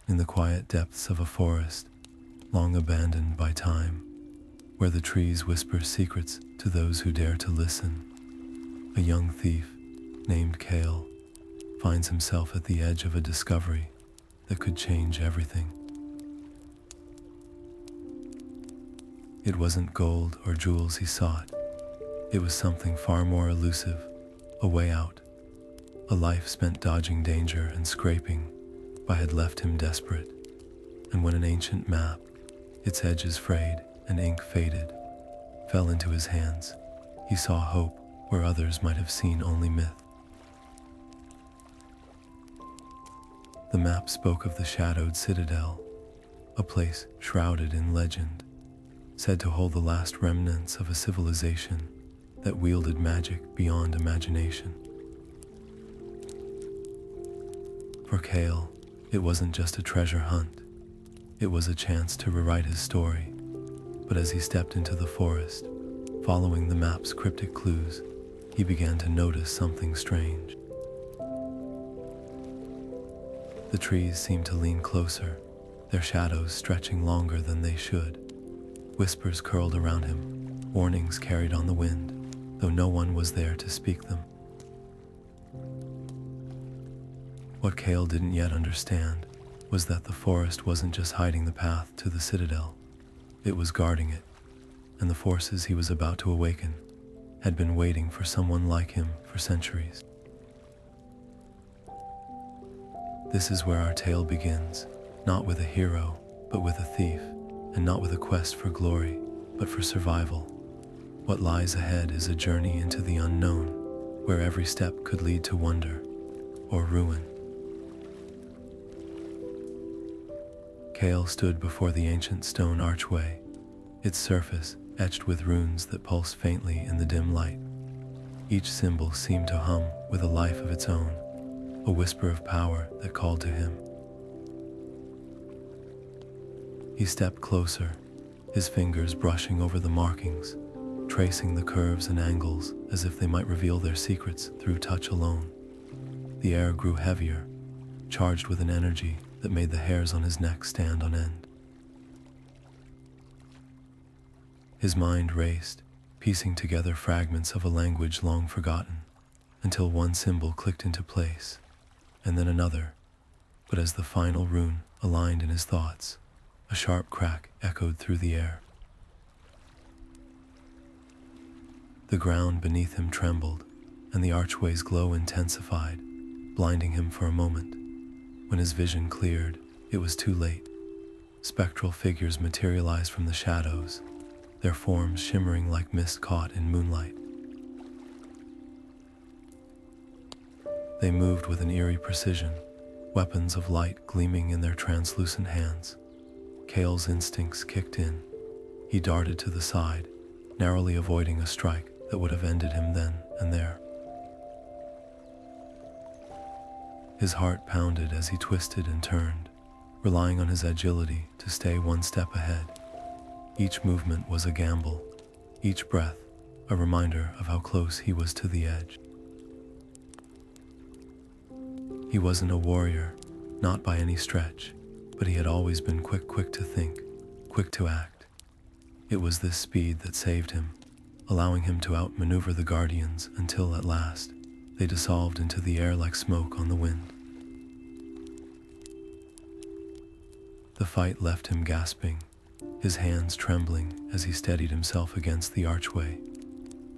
in the quiet depths of a forest, long abandoned by time, where the trees whisper secrets to those who dare to listen, a young thief named Kael finds himself at the edge of a discovery that could change everything. It wasn't gold or jewels he sought. It was something far more elusive, a way out. A life spent dodging danger and scraping by had left him desperate, and when an ancient map, its edges frayed and ink faded, fell into his hands, he saw hope where others might have seen only myth. The map spoke of the Shadowed Citadel, a place shrouded in legend, said to hold the last remnants of a civilization that wielded magic beyond imagination. For Kael, it wasn't just a treasure hunt. It was a chance to rewrite his story. But as he stepped into the forest, following the map's cryptic clues, he began to notice something strange. The trees seemed to lean closer, their shadows stretching longer than they should. Whispers curled around him, warnings carried on the wind, though no one was there to speak them. What Kael didn't yet understand was that the forest wasn't just hiding the path to the citadel, it was guarding it, and the forces he was about to awaken had been waiting for someone like him for centuries. This is where our tale begins, not with a hero, but with a thief, and not with a quest for glory, but for survival. What lies ahead is a journey into the unknown, where every step could lead to wonder or ruin. Kael stood before the ancient stone archway, its surface etched with runes that pulsed faintly in the dim light. Each symbol seemed to hum with a life of its own, a whisper of power that called to him. He stepped closer, his fingers brushing over the markings, tracing the curves and angles as if they might reveal their secrets through touch alone. The air grew heavier, charged with an energy that made the hairs on his neck stand on end. His mind raced, piecing together fragments of a language long forgotten, until one symbol clicked into place, and then another. But as the final rune aligned in his thoughts, a sharp crack echoed through the air. The ground beneath him trembled, and the archway's glow intensified, blinding him for a moment. When his vision cleared, it was too late. Spectral figures materialized from the shadows, their forms shimmering like mist caught in moonlight. They moved with an eerie precision, weapons of light gleaming in their translucent hands. Kael's instincts kicked in. He darted to the side, narrowly avoiding a strike that would have ended him then and there. His heart pounded as he twisted and turned, relying on his agility to stay one step ahead. Each movement was a gamble, each breath a reminder of how close he was to the edge. He wasn't a warrior, not by any stretch, but he had always been quick to think, quick to act. It was this speed that saved him, allowing him to outmaneuver the guardians until at last they dissolved into the air like smoke on the wind. The fight left him gasping, his hands trembling as he steadied himself against the archway.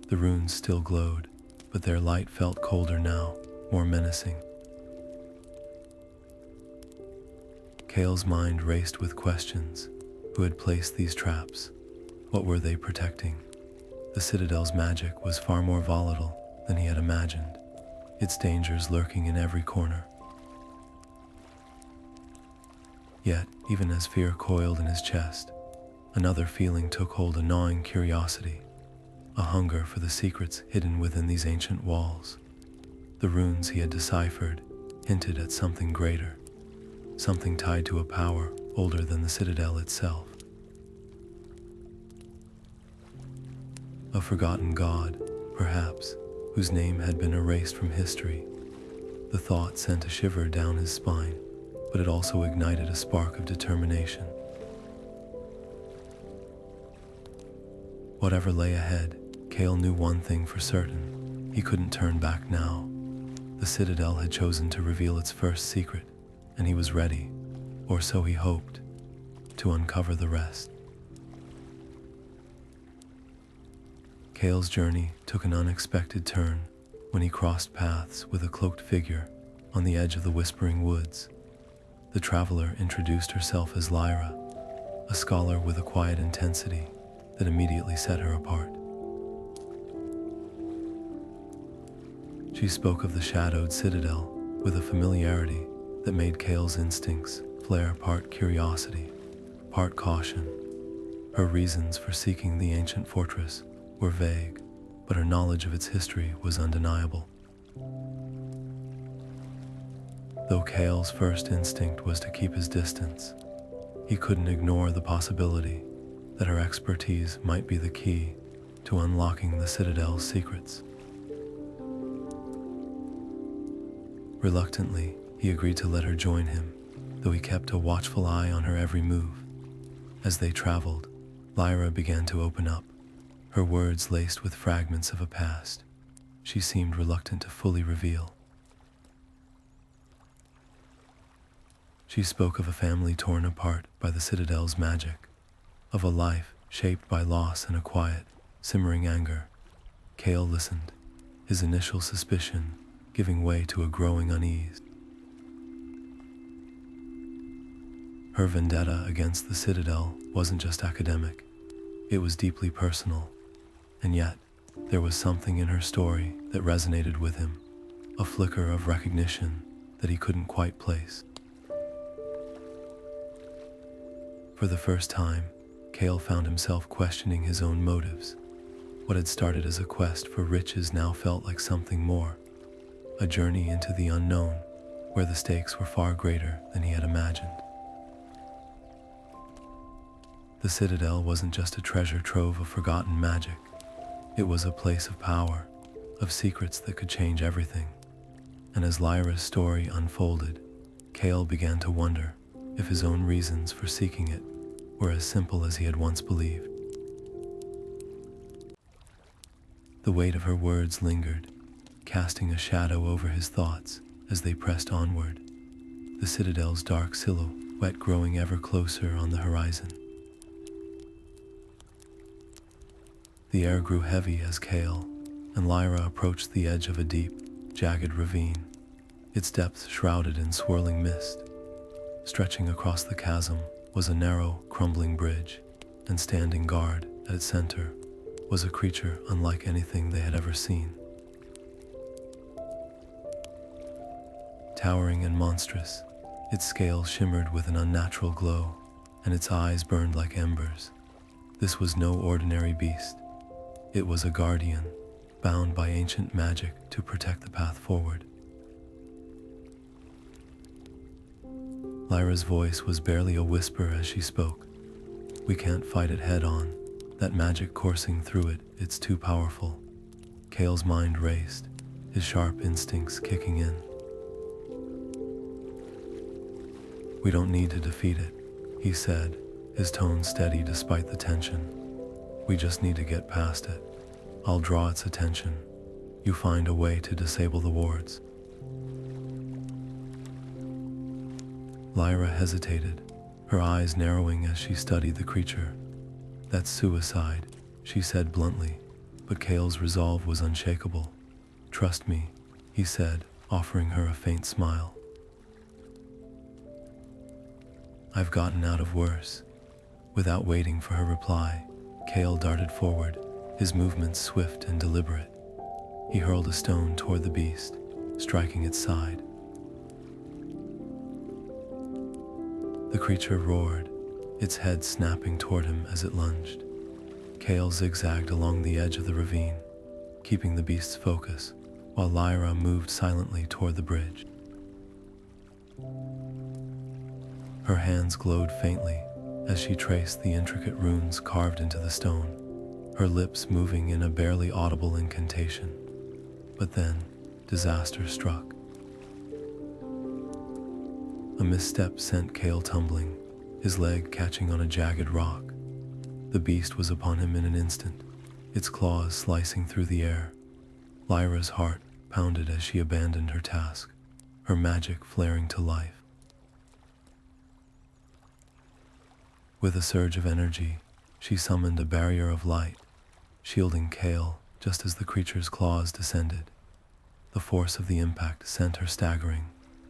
The runes still glowed, but their light felt colder now, more menacing. Kael's mind raced with questions. Who had placed these traps? What were they protecting? The Citadel's magic was far more volatile than he had imagined, its dangers lurking in every corner. Yet, even as fear coiled in his chest, another feeling took hold, a gnawing curiosity, a hunger for the secrets hidden within these ancient walls. The runes he had deciphered hinted at something greater, something tied to a power older than the Citadel itself. A forgotten god, perhaps, whose name had been erased from history. The thought sent a shiver down his spine, but it also ignited a spark of determination. Whatever lay ahead, Kael knew one thing for certain: he couldn't turn back now. The Citadel had chosen to reveal its first secret, and he was ready, or so he hoped, to uncover the rest. Kael's journey took an unexpected turn when he crossed paths with a cloaked figure on the edge of the Whispering Woods. The traveler introduced herself as Lyra, a scholar with a quiet intensity that immediately set her apart. She spoke of the Shadowed Citadel with a familiarity that made Kael's instincts flare, part curiosity, part caution. Her reasons for seeking the ancient fortress were vague, but her knowledge of its history was undeniable. Though Kael's first instinct was to keep his distance, he couldn't ignore the possibility that her expertise might be the key to unlocking the Citadel's secrets. Reluctantly, he agreed to let her join him, though he kept a watchful eye on her every move. As they traveled, Lyra began to open up, her words laced with fragments of a past she seemed reluctant to fully reveal. She spoke of a family torn apart by the Citadel's magic, of a life shaped by loss and a quiet, simmering anger. Kael listened, his initial suspicion giving way to a growing unease. Her vendetta against the Citadel wasn't just academic, it was deeply personal, and yet there was something in her story that resonated with him, a flicker of recognition that he couldn't quite place. For the first time, Kael found himself questioning his own motives. What had started as a quest for riches now felt like something more, a journey into the unknown, where the stakes were far greater than he had imagined. The Citadel wasn't just a treasure trove of forgotten magic. It was a place of power, of secrets that could change everything. And as Lyra's story unfolded, Kael began to wonder if his own reasons for seeking it were as simple as he had once believed. The weight of her words lingered, casting a shadow over his thoughts as they pressed onward, the Citadel's dark silhouette growing ever closer on the horizon. The air grew heavy as Kael and Lyra approached the edge of a deep, jagged ravine, its depths shrouded in swirling mist. Stretching across the chasm was a narrow, crumbling bridge, and standing guard at its center was a creature unlike anything they had ever seen. Towering and monstrous, its scales shimmered with an unnatural glow, and its eyes burned like embers. This was no ordinary beast. It was a guardian, bound by ancient magic to protect the path forward. Lyra's voice was barely a whisper as she spoke. "We can't fight it head on. That magic coursing through it, it's too powerful." Kael's mind raced, his sharp instincts kicking in. "We don't need to defeat it," he said, his tone steady despite the tension. "We just need to get past it. I'll draw its attention. You find a way to disable the wards." Lyra hesitated, her eyes narrowing as she studied the creature. "That's suicide," she said bluntly, but Kael's resolve was unshakable. "Trust me," he said, offering her a faint smile. "I've gotten out of worse." Without waiting for her reply, Kael darted forward, his movements swift and deliberate. He hurled a stone toward the beast, striking its side. The creature roared, its head snapping toward him as it lunged. Kael zigzagged along the edge of the ravine, keeping the beast's focus, while Lyra moved silently toward the bridge. Her hands glowed faintly as she traced the intricate runes carved into the stone, her lips moving in a barely audible incantation. But then, disaster struck. A misstep sent Kael tumbling, his leg catching on a jagged rock. The beast was upon him in an instant, its claws slicing through the air. Lyra's heart pounded as she abandoned her task, her magic flaring to life. With a surge of energy, she summoned a barrier of light, shielding Kael just as the creature's claws descended. The force of the impact sent her staggering,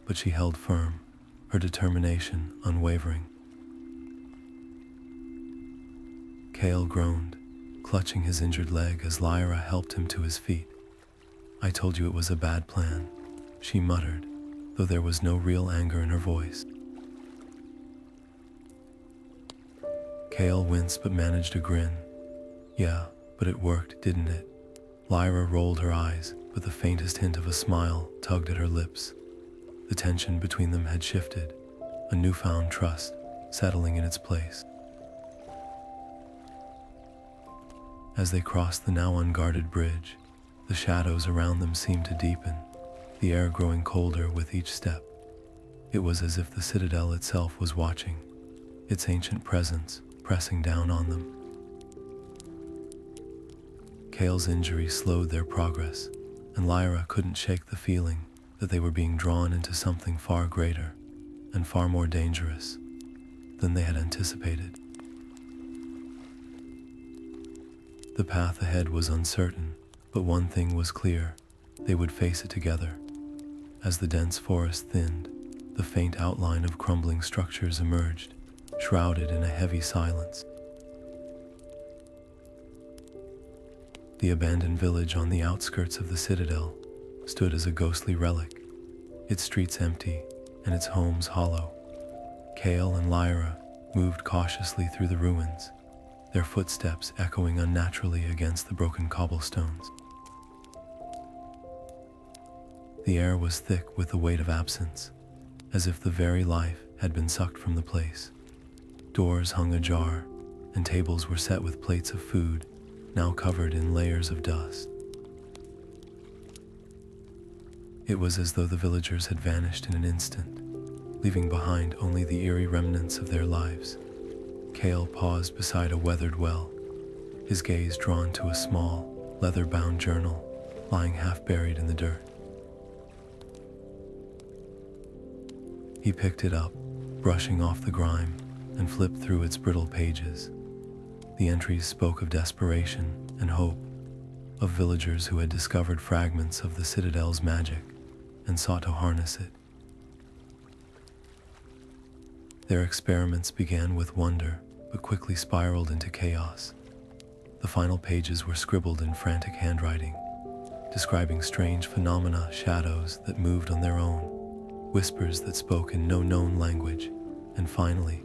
but she held firm, her determination unwavering. Kael groaned, clutching his injured leg as Lyra helped him to his feet. "I told you it was a bad plan," she muttered, though there was no real anger in her voice. Kael winced but managed a grin. "Yeah, but it worked, didn't it?" Lyra rolled her eyes, but the faintest hint of a smile tugged at her lips. The tension between them had shifted, a newfound trust settling in its place. As they crossed the now unguarded bridge, the shadows around them seemed to deepen, the air growing colder with each step. It was as if the citadel itself was watching, its ancient presence pressing down on them. Kael's injury slowed their progress, and Lyra couldn't shake the feeling that they were being drawn into something far greater and far more dangerous than they had anticipated. The path ahead was uncertain, but one thing was clear: they would face it together. As the dense forest thinned, the faint outline of crumbling structures emerged, shrouded in a heavy silence. The abandoned village on the outskirts of the citadel stood as a ghostly relic, its streets empty and its homes hollow. Kael and Lyra moved cautiously through the ruins, their footsteps echoing unnaturally against the broken cobblestones. The air was thick with the weight of absence, as if the very life had been sucked from the place. Doors hung ajar, and tables were set with plates of food, now covered in layers of dust. It was as though the villagers had vanished in an instant, leaving behind only the eerie remnants of their lives. Kael paused beside a weathered well, his gaze drawn to a small, leather-bound journal lying half-buried in the dirt. He picked it up, brushing off the grime, and flipped through its brittle pages. The entries spoke of desperation and hope, of villagers who had discovered fragments of the citadel's magic and sought to harness it. Their experiments began with wonder, but quickly spiraled into chaos. The final pages were scribbled in frantic handwriting, describing strange phenomena, shadows that moved on their own, whispers that spoke in no known language, and finally,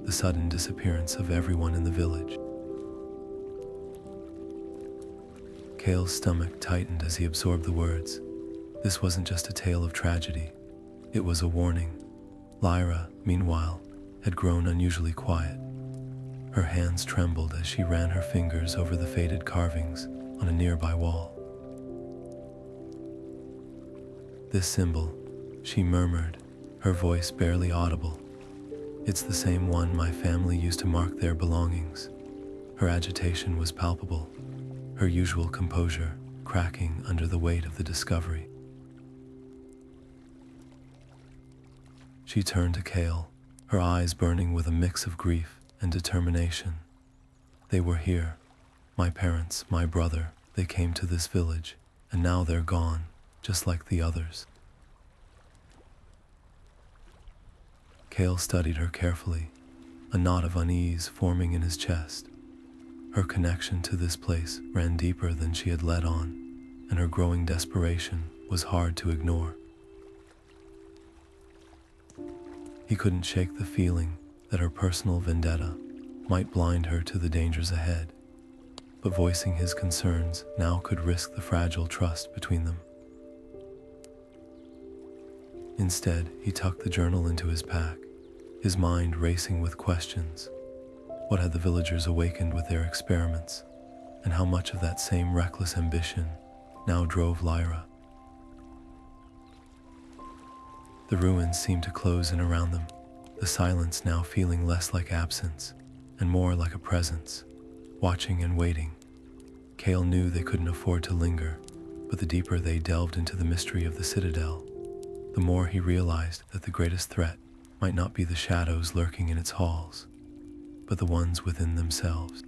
the sudden disappearance of everyone in the village. Kael's stomach tightened as he absorbed the words. This wasn't just a tale of tragedy, it was a warning. Lyra, meanwhile, had grown unusually quiet. Her hands trembled as she ran her fingers over the faded carvings on a nearby wall. "This symbol," she murmured, her voice barely audible. "It's the same one my family used to mark their belongings." Her agitation was palpable, her usual composure cracking under the weight of the discovery. She turned to Kael, her eyes burning with a mix of grief and determination. "They were here. My parents, my brother, they came to this village, and now they're gone, just like the others." Kael studied her carefully, a knot of unease forming in his chest. Her connection to this place ran deeper than she had let on, and her growing desperation was hard to ignore. He couldn't shake the feeling that her personal vendetta might blind her to the dangers ahead, but voicing his concerns now could risk the fragile trust between them. Instead, he tucked the journal into his pack, his mind racing with questions. What had the villagers awakened with their experiments, and how much of that same reckless ambition now drove Lyra? The ruins seemed to close in around them, the silence now feeling less like absence and more like a presence, watching and waiting. Kael knew they couldn't afford to linger, but the deeper they delved into the mystery of the Citadel, the more he realized that the greatest threat might not be the shadows lurking in its halls, but the ones within themselves.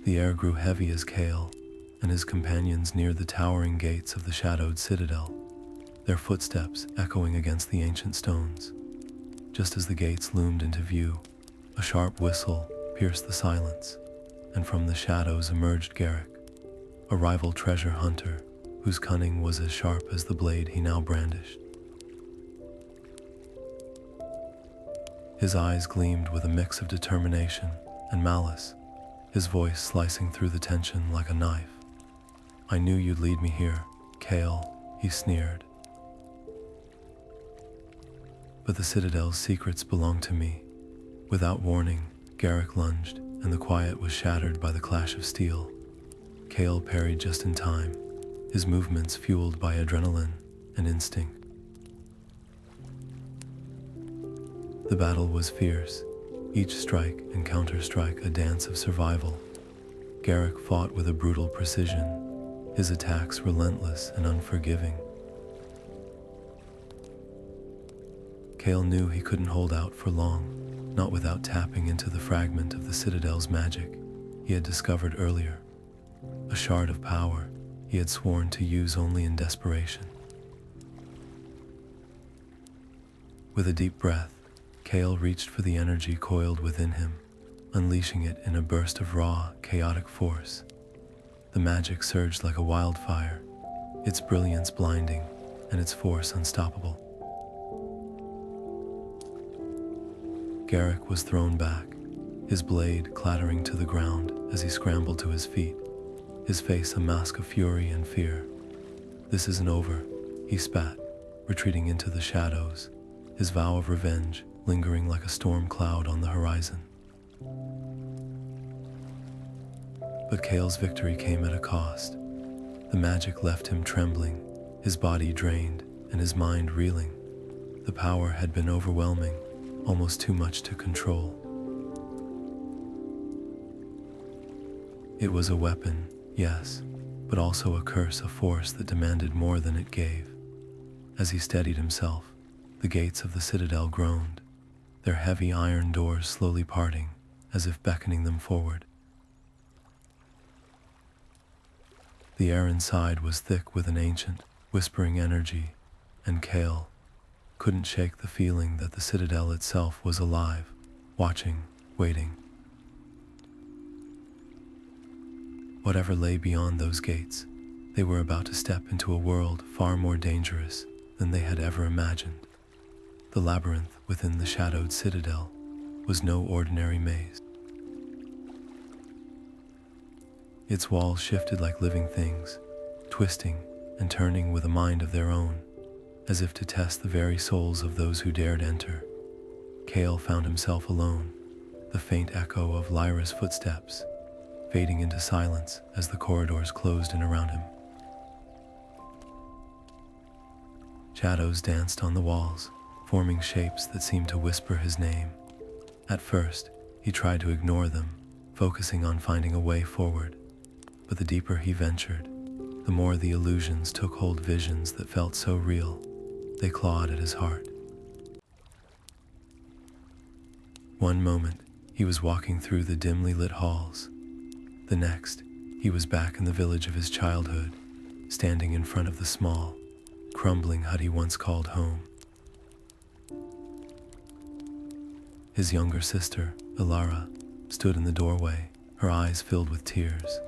The air grew heavy as Kael and his companions neared the towering gates of the Shadowed Citadel, their footsteps echoing against the ancient stones. Just as the gates loomed into view, a sharp whistle pierced the silence, and from the shadows emerged Garrick, a rival treasure hunter whose cunning was as sharp as the blade he now brandished. His eyes gleamed with a mix of determination and malice, his voice slicing through the tension like a knife. "I knew you'd lead me here, Kael," he sneered. "But the Citadel's secrets belong to me." Without warning, Garrick lunged, and the quiet was shattered by the clash of steel. Kael parried just in time, his movements fueled by adrenaline and instinct. The battle was fierce, each strike and counter-strike a dance of survival. Garrick fought with a brutal precision, his attacks relentless and unforgiving. Kael knew he couldn't hold out for long, not without tapping into the fragment of the Citadel's magic he had discovered earlier, a shard of power he had sworn to use only in desperation. With a deep breath, Kael reached for the energy coiled within him, unleashing it in a burst of raw, chaotic force. The magic surged like a wildfire, its brilliance blinding and its force unstoppable. Garrick was thrown back, his blade clattering to the ground as he scrambled to his feet, his face a mask of fury and fear. "This isn't over," he spat, retreating into the shadows, his vow of revenge lingering like a storm cloud on the horizon. But Kael's victory came at a cost. The magic left him trembling, his body drained and his mind reeling. The power had been overwhelming, almost too much to control. It was a weapon, yes, but also a curse of force that demanded more than it gave. As he steadied himself, the gates of the Citadel groaned, their heavy iron doors slowly parting, as if beckoning them forward. The air inside was thick with an ancient, whispering energy, and Kael couldn't shake the feeling that the Citadel itself was alive, watching, waiting. Whatever lay beyond those gates, they were about to step into a world far more dangerous than they had ever imagined. The labyrinth within the Shadowed Citadel was no ordinary maze. Its walls shifted like living things, twisting and turning with a mind of their own, as if to test the very souls of those who dared enter. Kael found himself alone, the faint echo of Lyra's footsteps fading into silence as the corridors closed in around him. Shadows danced on the walls, forming shapes that seemed to whisper his name. At first, he tried to ignore them, focusing on finding a way forward. But the deeper he ventured, the more the illusions took hold, visions that felt so real, they clawed at his heart. One moment, he was walking through the dimly lit halls. The next, he was back in the village of his childhood, standing in front of the small, crumbling hut he once called home. His younger sister, Lyra, stood in the doorway, her eyes filled with tears.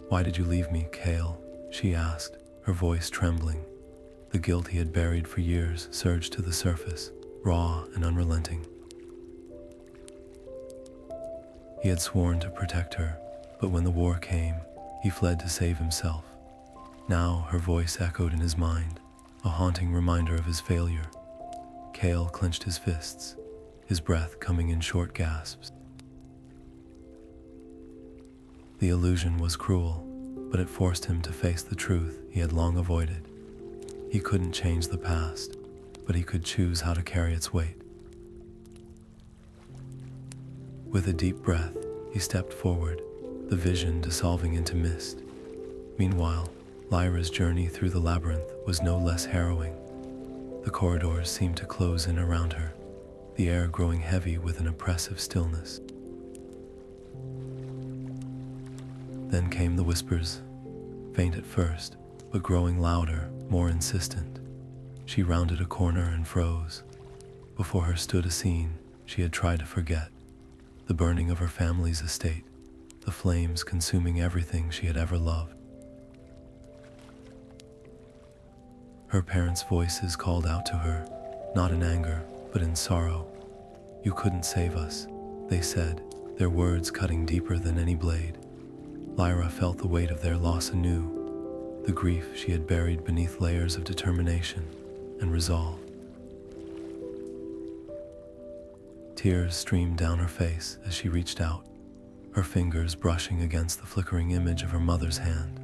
"Why did you leave me, Kael?" she asked, her voice trembling. The guilt he had buried for years surged to the surface, raw and unrelenting. He had sworn to protect her, but when the war came, he fled to save himself. Now her voice echoed in his mind, a haunting reminder of his failure. Kael clenched his fists, his breath coming in short gasps. The illusion was cruel, but it forced him to face the truth he had long avoided. He couldn't change the past, but he could choose how to carry its weight. With a deep breath, he stepped forward, the vision dissolving into mist. Meanwhile, Lyra's journey through the labyrinth was no less harrowing. The corridors seemed to close in around her, the air growing heavy with an oppressive stillness. Then came the whispers, faint at first, but growing louder, more insistent. She rounded a corner and froze. Before her stood a scene she had tried to forget, the burning of her family's estate, the flames consuming everything she had ever loved. Her parents' voices called out to her, not in anger, but in sorrow. "You couldn't save us," they said, their words cutting deeper than any blade. Lyra felt the weight of their loss anew, the grief she had buried beneath layers of determination and resolve. Tears streamed down her face as she reached out, her fingers brushing against the flickering image of her mother's hand.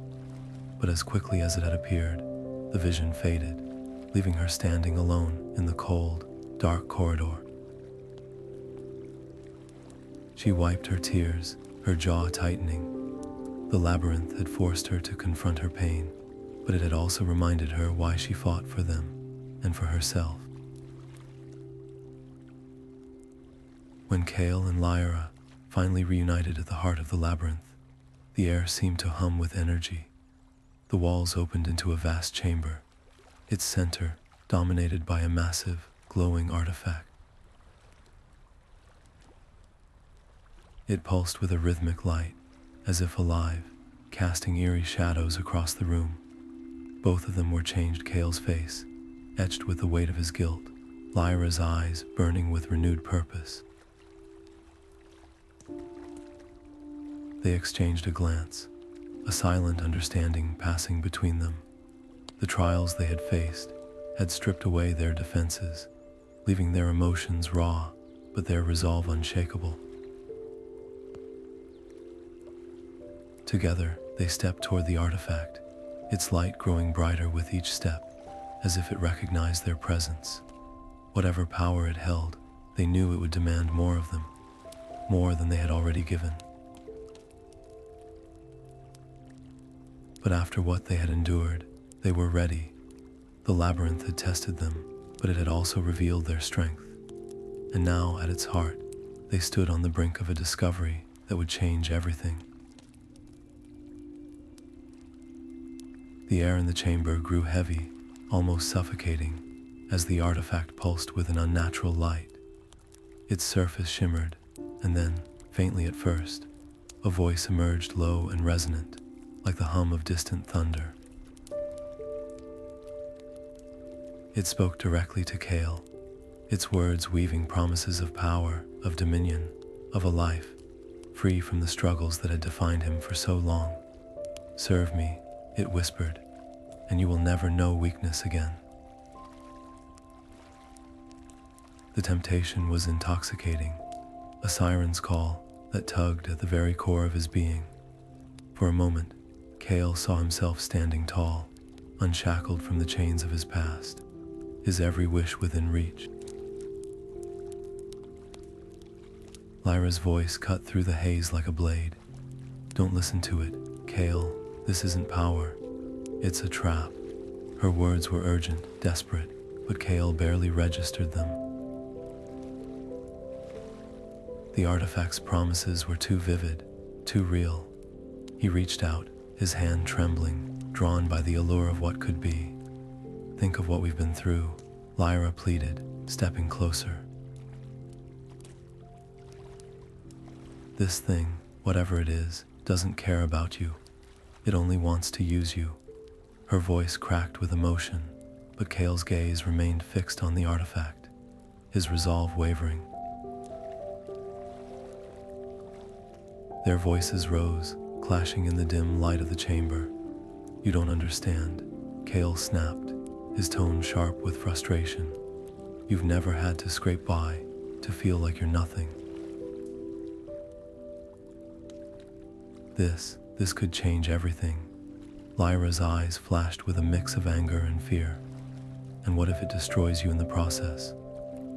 But as quickly as it had appeared, the vision faded, leaving her standing alone in the cold, dark corridor. She wiped her tears, her jaw tightening. The labyrinth had forced her to confront her pain, but it had also reminded her why she fought for them and for herself. When Kael and Lyra finally reunited at the heart of the labyrinth, the air seemed to hum with energy. The walls opened into a vast chamber, its center dominated by a massive, glowing artifact. It pulsed with a rhythmic light, as if alive, casting eerie shadows across the room. Both of them were changed. Kael's face, etched with the weight of his guilt, Lyra's eyes burning with renewed purpose. They exchanged a glance, a silent understanding passing between them. The trials they had faced had stripped away their defenses, leaving their emotions raw, but their resolve unshakable. Together, they stepped toward the artifact, its light growing brighter with each step, as if it recognized their presence. Whatever power it held, they knew it would demand more of them, more than they had already given. But after what they had endured, they were ready. The labyrinth had tested them, but it had also revealed their strength. And now, at its heart, they stood on the brink of a discovery that would change everything. The air in the chamber grew heavy, almost suffocating, as the artifact pulsed with an unnatural light. Its surface shimmered, and then, faintly at first, a voice emerged low and resonant, like the hum of distant thunder. It spoke directly to Kael, its words weaving promises of power, of dominion, of a life, free from the struggles that had defined him for so long. "Serve me," it whispered, "and you will never know weakness again." The temptation was intoxicating, a siren's call that tugged at the very core of his being. For a moment, Kael saw himself standing tall, unshackled from the chains of his past, his every wish within reach. Lyra's voice cut through the haze like a blade. "Don't listen to it, Kael. This isn't power. It's a trap." Her words were urgent, desperate, but Kael barely registered them. The artifact's promises were too vivid, too real. He reached out, his hand trembling, drawn by the allure of what could be. "Think of what we've been through," Lyra pleaded, stepping closer. "This thing, whatever it is, doesn't care about you. It only wants to use you." Her voice cracked with emotion, but Kael's gaze remained fixed on the artifact, his resolve wavering. Their voices rose, clashing in the dim light of the chamber. "You don't understand," Kael snapped, his tone sharp with frustration. "You've never had to scrape by, to feel like you're nothing. This could change everything." Lyra's eyes flashed with a mix of anger and fear. And what if it destroys you in the process?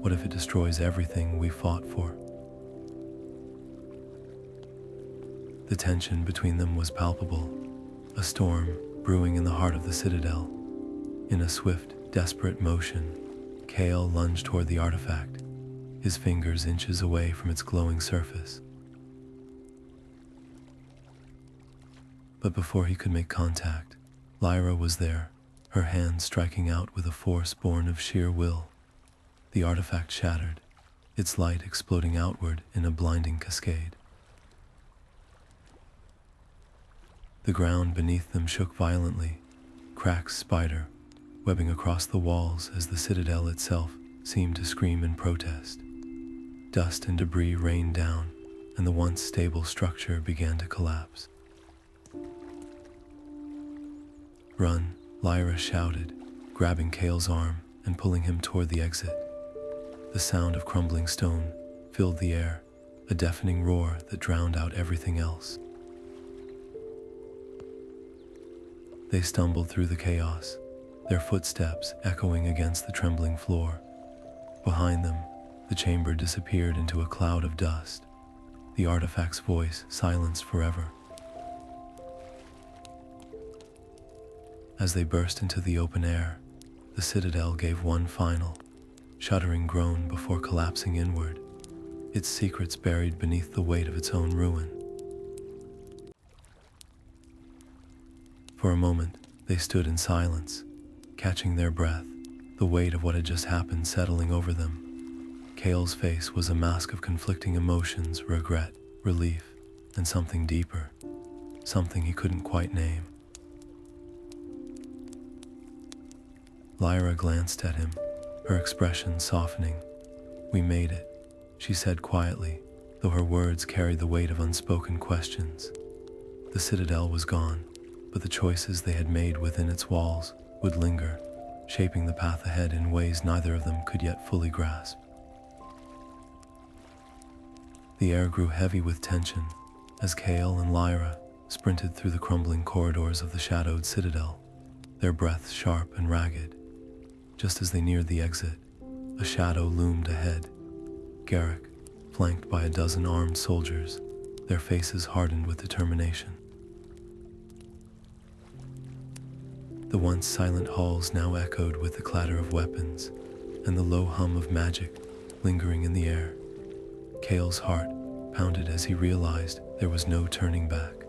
What if it destroys everything we fought for? The tension between them was palpable, a storm brewing in the heart of the citadel. In a swift, desperate motion, Kael lunged toward the artifact, his fingers inches away from its glowing surface. But before he could make contact, Lyra was there, her hand striking out with a force born of sheer will. The artifact shattered, its light exploding outward in a blinding cascade. The ground beneath them shook violently, cracks spider, webbing across the walls as the citadel itself seemed to scream in protest. Dust and debris rained down, and the once stable structure began to collapse. "Run," Lyra shouted, grabbing Kael's arm and pulling him toward the exit. The sound of crumbling stone filled the air, a deafening roar that drowned out everything else. They stumbled through the chaos, their footsteps echoing against the trembling floor. Behind them, the chamber disappeared into a cloud of dust, the artifact's voice silenced forever. As they burst into the open air, the citadel gave one final, shuddering groan before collapsing inward, its secrets buried beneath the weight of its own ruin. For a moment, they stood in silence, catching their breath, the weight of what had just happened settling over them. Kael's face was a mask of conflicting emotions, regret, relief, and something deeper, something he couldn't quite name. Lyra glanced at him, her expression softening. "We made it," she said quietly, though her words carried the weight of unspoken questions. The citadel was gone, but the choices they had made within its walls would linger, shaping the path ahead in ways neither of them could yet fully grasp. The air grew heavy with tension as Kael and Lyra sprinted through the crumbling corridors of the Shadowed Citadel, their breaths sharp and ragged. Just as they neared the exit, a shadow loomed ahead. Garrick, flanked by a dozen armed soldiers, their faces hardened with determination. The once silent halls now echoed with the clatter of weapons and the low hum of magic lingering in the air. Kael's heart pounded as he realized there was no turning back.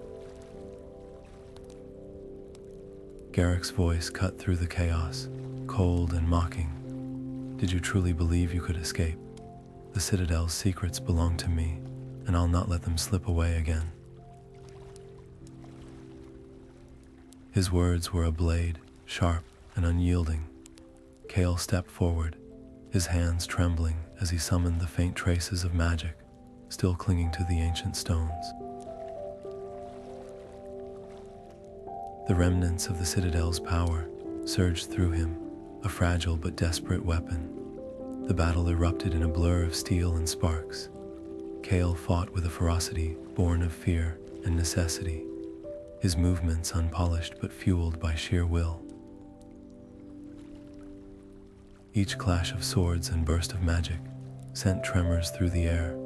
Garrick's voice cut through the chaos, cold and mocking. "Did you truly believe you could escape? The Citadel's secrets belong to me, and I'll not let them slip away again." His words were a blade, sharp and unyielding. Kael stepped forward, his hands trembling as he summoned the faint traces of magic still clinging to the ancient stones. The remnants of the Citadel's power surged through him, a fragile but desperate weapon. The battle erupted in a blur of steel and sparks. Kael fought with a ferocity born of fear and necessity, his movements unpolished but fueled by sheer will. Each clash of swords and burst of magic sent tremors through the air,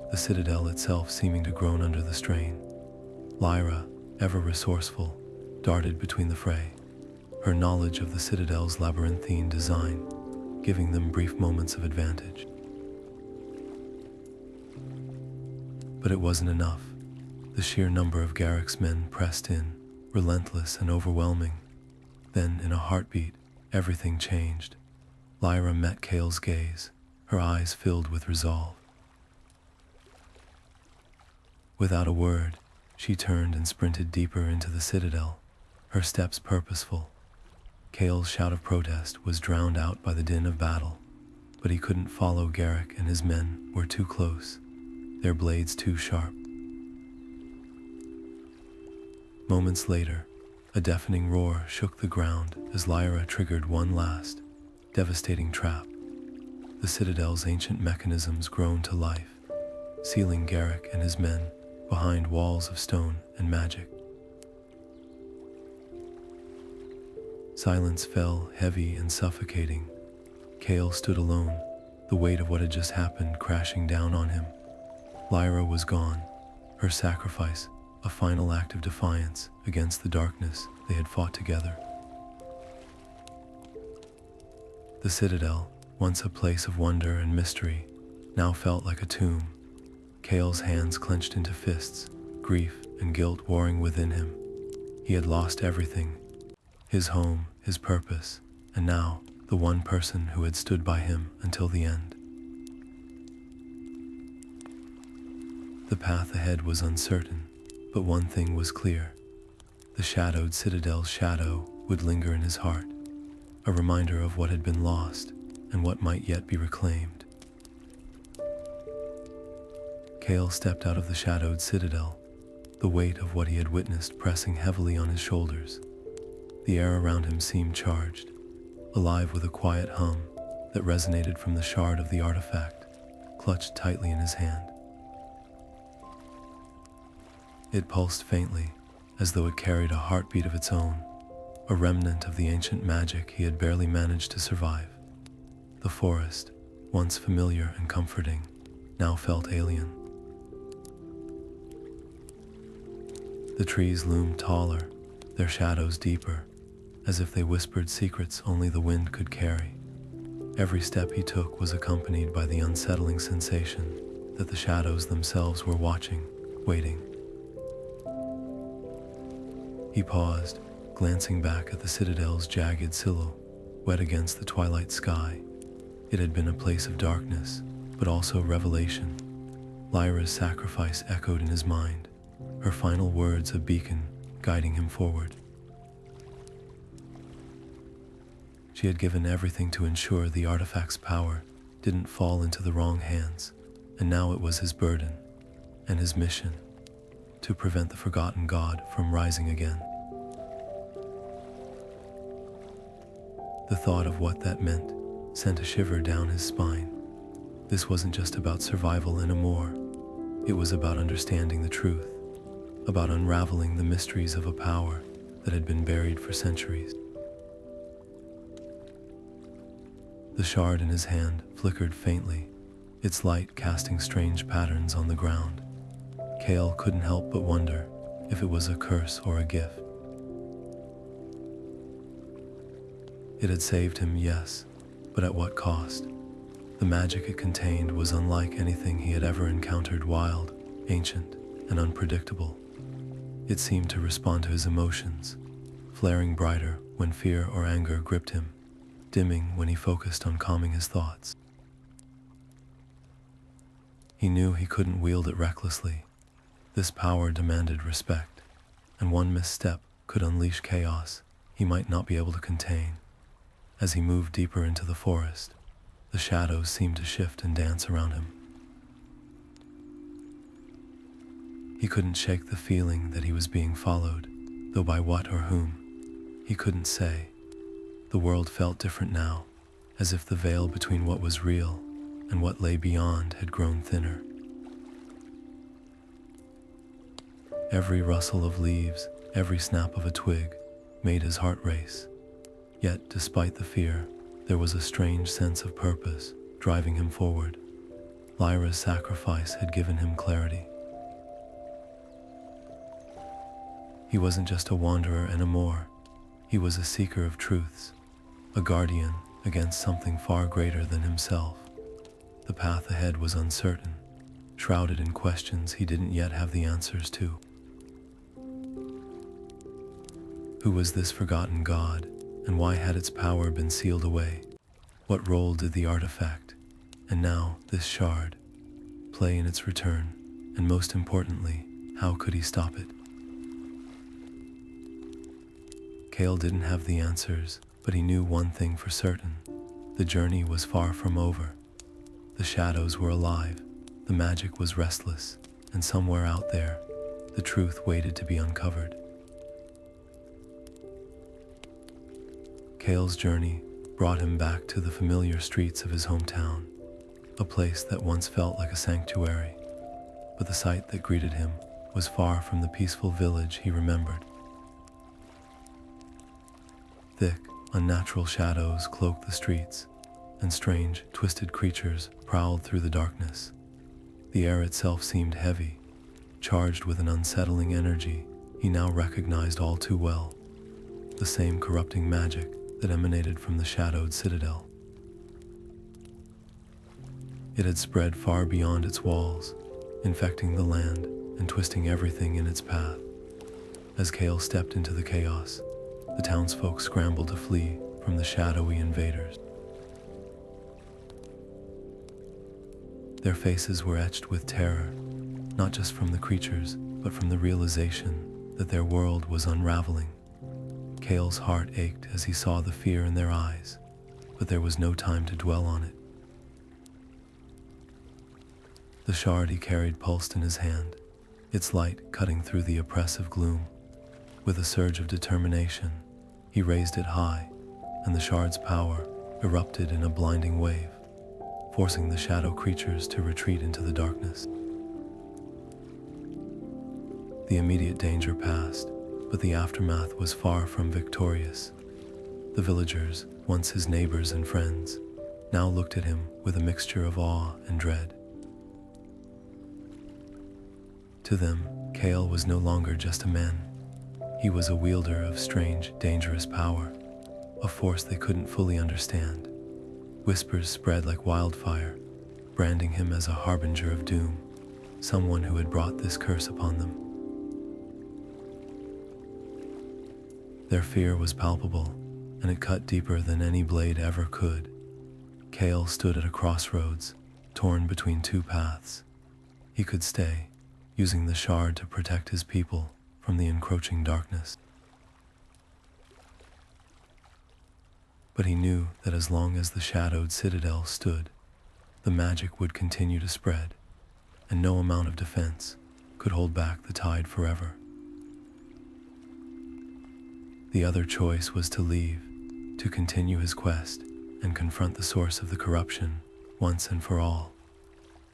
the citadel itself seeming to groan under the strain. Lyra, ever resourceful, darted between the fray, her knowledge of the citadel's labyrinthine design giving them brief moments of advantage. But it wasn't enough. The sheer number of Garrick's men pressed in, relentless and overwhelming. Then, in a heartbeat, everything changed. Lyra met Kael's gaze, her eyes filled with resolve. Without a word, she turned and sprinted deeper into the citadel, her steps purposeful. Kael's shout of protest was drowned out by the din of battle, but he couldn't follow. Garrick and his men were too close, their blades too sharp. Moments later, a deafening roar shook the ground as Lyra triggered one last, devastating trap. The citadel's ancient mechanisms groaned to life, sealing Garrick and his men behind walls of stone and magic. Silence fell, heavy and suffocating. Kael stood alone, the weight of what had just happened crashing down on him. Lyra was gone, her sacrifice, a final act of defiance against the darkness they had fought together. The Citadel, once a place of wonder and mystery, now felt like a tomb. Kael's hands clenched into fists, grief and guilt warring within him. He had lost everything, his home, his purpose, and now the one person who had stood by him until the end. The path ahead was uncertain, but one thing was clear. The Shadowed Citadel's shadow would linger in his heart, a reminder of what had been lost and what might yet be reclaimed. Kael stepped out of the Shadowed Citadel, the weight of what he had witnessed pressing heavily on his shoulders. The air around him seemed charged, alive with a quiet hum that resonated from the shard of the artifact, clutched tightly in his hand. It pulsed faintly, as though it carried a heartbeat of its own, a remnant of the ancient magic he had barely managed to survive. The forest, once familiar and comforting, now felt alien. The trees loomed taller, their shadows deeper, as if they whispered secrets only the wind could carry. Every step he took was accompanied by the unsettling sensation that the shadows themselves were watching, waiting. He paused, glancing back at the Citadel's jagged silhouette against the twilight sky. It had been a place of darkness, but also revelation. Lyra's sacrifice echoed in his mind, her final words a beacon guiding him forward. She had given everything to ensure the artifact's power didn't fall into the wrong hands, and now it was his burden and his mission to prevent the forgotten god from rising again. The thought of what that meant sent a shiver down his spine. This wasn't just about survival anymore. It was about understanding the truth, about unraveling the mysteries of a power that had been buried for centuries. The shard in his hand flickered faintly, its light casting strange patterns on the ground. Kael couldn't help but wonder if it was a curse or a gift. It had saved him, yes, but at what cost? The magic it contained was unlike anything he had ever encountered, wild, ancient, and unpredictable. It seemed to respond to his emotions, flaring brighter when fear or anger gripped him, dimming when he focused on calming his thoughts. He knew he couldn't wield it recklessly. This power demanded respect, and one misstep could unleash chaos he might not be able to contain. As he moved deeper into the forest, the shadows seemed to shift and dance around him. He couldn't shake the feeling that he was being followed, though by what or whom, he couldn't say. The world felt different now, as if the veil between what was real and what lay beyond had grown thinner. Every rustle of leaves, every snap of a twig, made his heart race. Yet, despite the fear, there was a strange sense of purpose driving him forward. Lyra's sacrifice had given him clarity. He wasn't just a wanderer anymore. He was a seeker of truths, a guardian against something far greater than himself. The path ahead was uncertain, shrouded in questions he didn't yet have the answers to. Who was this forgotten god, and why had its power been sealed away? What role did the artifact, and now this shard, play in its return? And most importantly, how could he stop it? Kael didn't have the answers, but he knew one thing for certain. The journey was far from over. The shadows were alive, the magic was restless, and somewhere out there, the truth waited to be uncovered. Kael's journey brought him back to the familiar streets of his hometown, a place that once felt like a sanctuary, but the sight that greeted him was far from the peaceful village he remembered. Thick, Unnatural shadows cloaked the streets, and strange, twisted creatures prowled through the darkness. The air itself seemed heavy, charged with an unsettling energy he now recognized all too well, the same corrupting magic that emanated from the Shadowed Citadel. It had spread far beyond its walls, infecting the land and twisting everything in its path. As Kael stepped into the chaos, the townsfolk scrambled to flee from the shadowy invaders. Their faces were etched with terror, not just from the creatures, but from the realization that their world was unraveling. Kael's heart ached as he saw the fear in their eyes, but there was no time to dwell on it. The shard he carried pulsed in his hand, its light cutting through the oppressive gloom. With a surge of determination, he raised it high, and the shard's power erupted in a blinding wave, forcing the shadow creatures to retreat into the darkness. The immediate danger passed, but the aftermath was far from victorious. The villagers, once his neighbors and friends, now looked at him with a mixture of awe and dread. To them, Kael was no longer just a man. He was a wielder of strange, dangerous power, a force they couldn't fully understand. Whispers spread like wildfire, branding him as a harbinger of doom, someone who had brought this curse upon them. Their fear was palpable, and it cut deeper than any blade ever could. Kael stood at a crossroads, torn between two paths. He could stay, using the shard to protect his people from the encroaching darkness. But he knew that as long as the Shadowed Citadel stood, the magic would continue to spread, and no amount of defense could hold back the tide forever. The other choice was to leave, to continue his quest and confront the source of the corruption once and for all.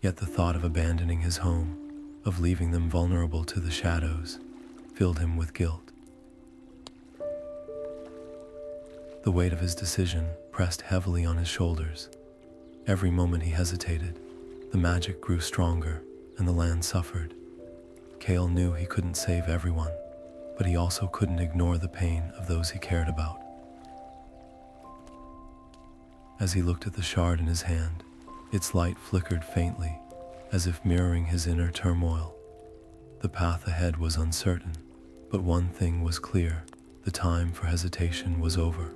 Yet the thought of abandoning his home, of leaving them vulnerable to the shadows, filled him with guilt. The weight of his decision pressed heavily on his shoulders. Every moment he hesitated, the magic grew stronger and the land suffered. Kael knew he couldn't save everyone, but he also couldn't ignore the pain of those he cared about. As he looked at the shard in his hand, its light flickered faintly, as if mirroring his inner turmoil. The path ahead was uncertain, but one thing was clear: the time for hesitation was over.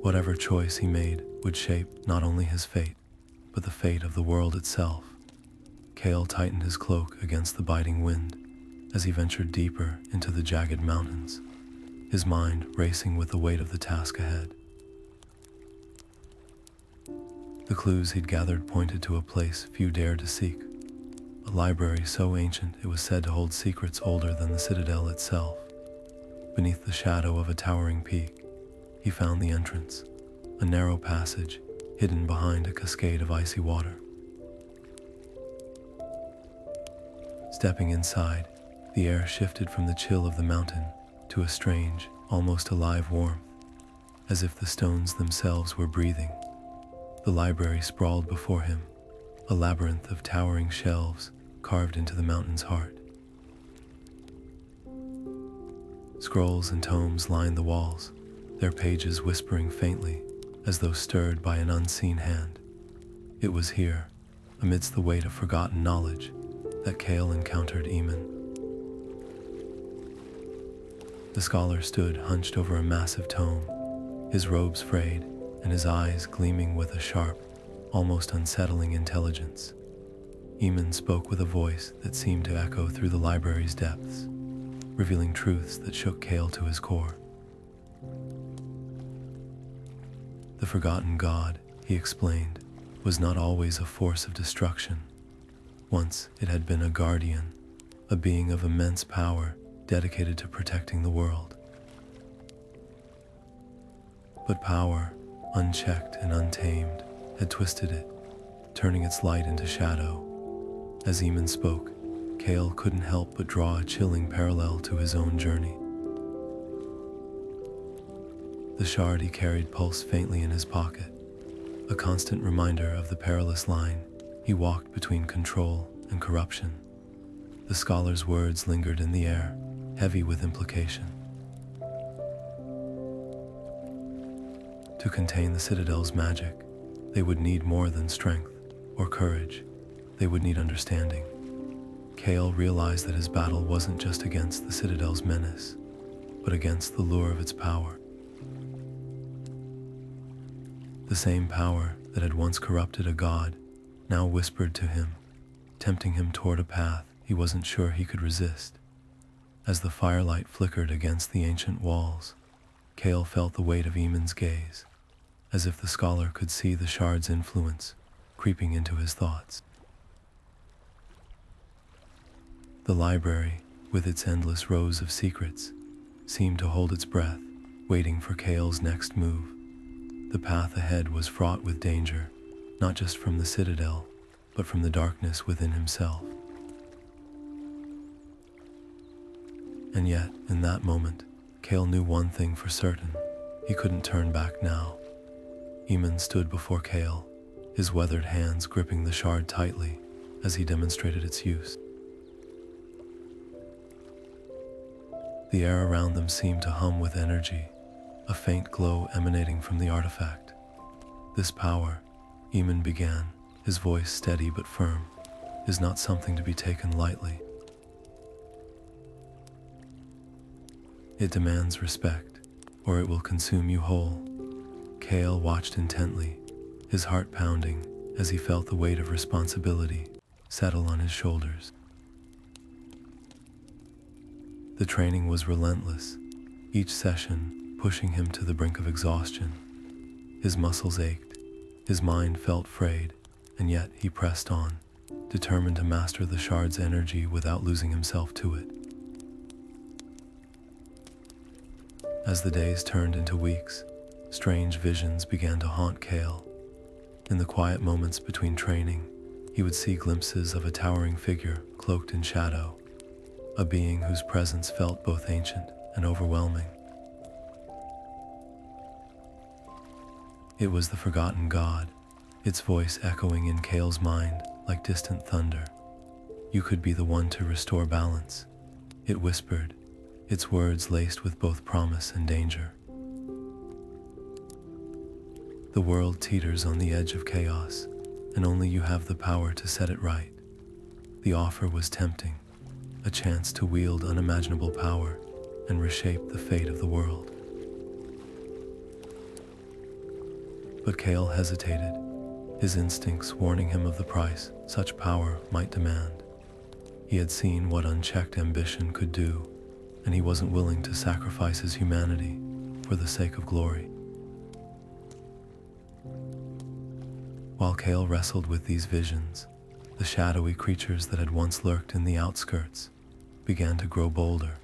Whatever choice he made would shape not only his fate, but the fate of the world itself. Kael tightened his cloak against the biting wind as he ventured deeper into the jagged mountains, his mind racing with the weight of the task ahead. The clues he'd gathered pointed to a place few dared to seek, a library so ancient it was said to hold secrets older than the citadel itself. Beneath the shadow of a towering peak, he found the entrance, a narrow passage hidden behind a cascade of icy water. Stepping inside, the air shifted from the chill of the mountain to a strange, almost alive warmth, as if the stones themselves were breathing. The library sprawled before him, a labyrinth of towering shelves carved into the mountain's heart. Scrolls and tomes lined the walls, their pages whispering faintly as though stirred by an unseen hand. It was here, amidst the weight of forgotten knowledge, that Kael encountered Eamon. The scholar stood hunched over a massive tome, his robes frayed and his eyes gleaming with a sharp, almost unsettling intelligence. Eamon spoke with a voice that seemed to echo through the library's depths, revealing truths that shook Kael to his core. The forgotten god, he explained, was not always a force of destruction. Once it had been a guardian, a being of immense power dedicated to protecting the world. But power, unchecked and untamed, had twisted it, turning its light into shadow. As Eamon spoke, Kael couldn't help but draw a chilling parallel to his own journey. The shard he carried pulsed faintly in his pocket, a constant reminder of the perilous line he walked between control and corruption. The scholar's words lingered in the air, heavy with implication. To contain the Citadel's magic, they would need more than strength or courage. They would need understanding. Kael realized that his battle wasn't just against the Citadel's menace, but against the lure of its power. The same power that had once corrupted a god now whispered to him, tempting him toward a path he wasn't sure he could resist. As the firelight flickered against the ancient walls, Kael felt the weight of Eamon's gaze, as if the scholar could see the shard's influence creeping into his thoughts. The library, with its endless rows of secrets, seemed to hold its breath, waiting for Kael's next move. The path ahead was fraught with danger, not just from the Citadel, but from the darkness within himself. And yet, in that moment, Kael knew one thing for certain: he couldn't turn back now. Eamon stood before Kael, his weathered hands gripping the shard tightly as he demonstrated its use. The air around them seemed to hum with energy, a faint glow emanating from the artifact. This power, Eamon began, his voice steady but firm, is not something to be taken lightly. It demands respect, or it will consume you whole. Kael watched intently, his heart pounding as he felt the weight of responsibility settle on his shoulders. The training was relentless, each session pushing him to the brink of exhaustion. His muscles ached, his mind felt frayed, and yet he pressed on, determined to master the shard's energy without losing himself to it. As the days turned into weeks, strange visions began to haunt Kael. In the quiet moments between training, he would see glimpses of a towering figure cloaked in shadow, a being whose presence felt both ancient and overwhelming. It was the forgotten god, its voice echoing in Kael's mind like distant thunder. "You could be the one to restore balance," it whispered, its words laced with both promise and danger. The world teeters on the edge of chaos, and only you have the power to set it right. The offer was tempting, a chance to wield unimaginable power and reshape the fate of the world. But Kael hesitated, his instincts warning him of the price such power might demand. He had seen what unchecked ambition could do, and he wasn't willing to sacrifice his humanity for the sake of glory. While Kael wrestled with these visions, the shadowy creatures that had once lurked in the outskirts began to grow bolder.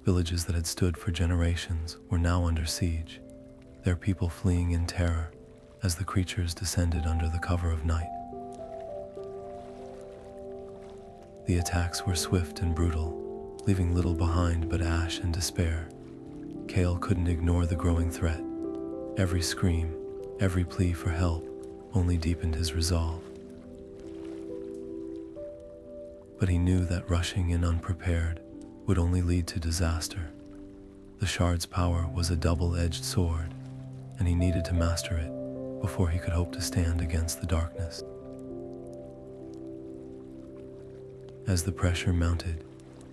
Villages that had stood for generations were now under siege, their people fleeing in terror as the creatures descended under the cover of night. The attacks were swift and brutal, leaving little behind but ash and despair. Kael couldn't ignore the growing threat. Every scream, every plea for help only deepened his resolve. But he knew that rushing in unprepared would only lead to disaster. The shard's power was a double-edged sword, and he needed to master it before he could hope to stand against the darkness. As the pressure mounted,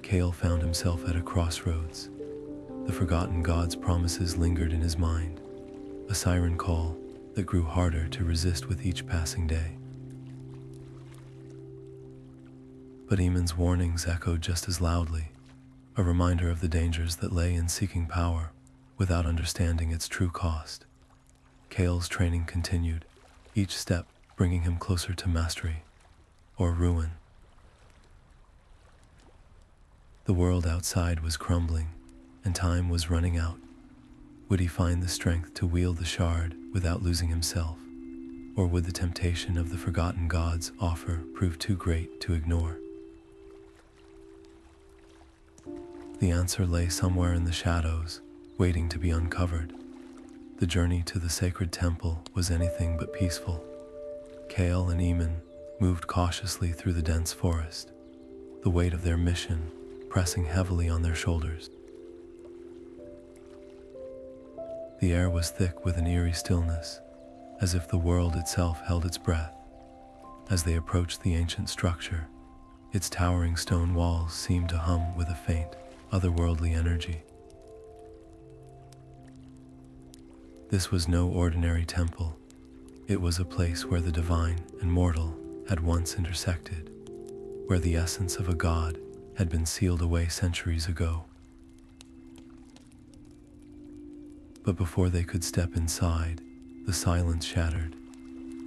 Kael found himself at a crossroads. The forgotten god's promises lingered in his mind, a siren call that grew harder to resist with each passing day. But Eamon's warnings echoed just as loudly, a reminder of the dangers that lay in seeking power without understanding its true cost. Kael's training continued, each step bringing him closer to mastery, or ruin. The world outside was crumbling, and time was running out. Would he find the strength to wield the shard without losing himself, or would the temptation of the forgotten god's offer prove too great to ignore? The answer lay somewhere in the shadows, waiting to be uncovered. The journey to the sacred temple was anything but peaceful. Kael and Eamon moved cautiously through the dense forest, the weight of their mission pressing heavily on their shoulders. The air was thick with an eerie stillness, as if the world itself held its breath. As they approached the ancient structure, its towering stone walls seemed to hum with a faint, otherworldly energy. This was no ordinary temple. It was a place where the divine and mortal had once intersected, where the essence of a god had been sealed away centuries ago. But before they could step inside, the silence shattered.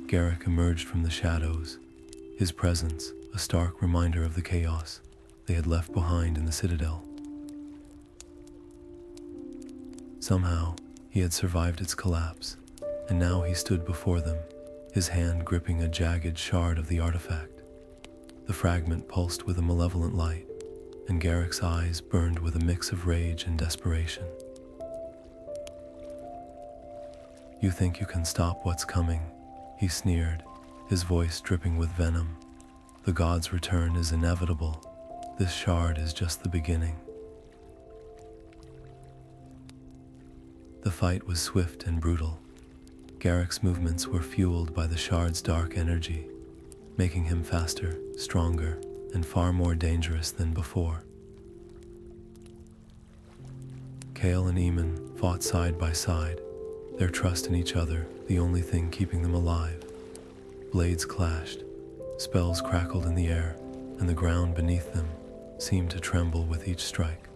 Garrick emerged from the shadows, his presence a stark reminder of the chaos they had left behind in the Citadel. Somehow, he had survived its collapse, and now he stood before them, his hand gripping a jagged shard of the artifact. The fragment pulsed with a malevolent light, and Garrick's eyes burned with a mix of rage and desperation. "You think you can stop what's coming?" he sneered, his voice dripping with venom. "The god's return is inevitable. This shard is just the beginning." The fight was swift and brutal. Garrick's movements were fueled by the shard's dark energy, making him faster, stronger, and far more dangerous than before. Kael and Eamon fought side by side, their trust in each other the only thing keeping them alive. Blades clashed, spells crackled in the air, and the ground beneath them seemed to tremble with each strike.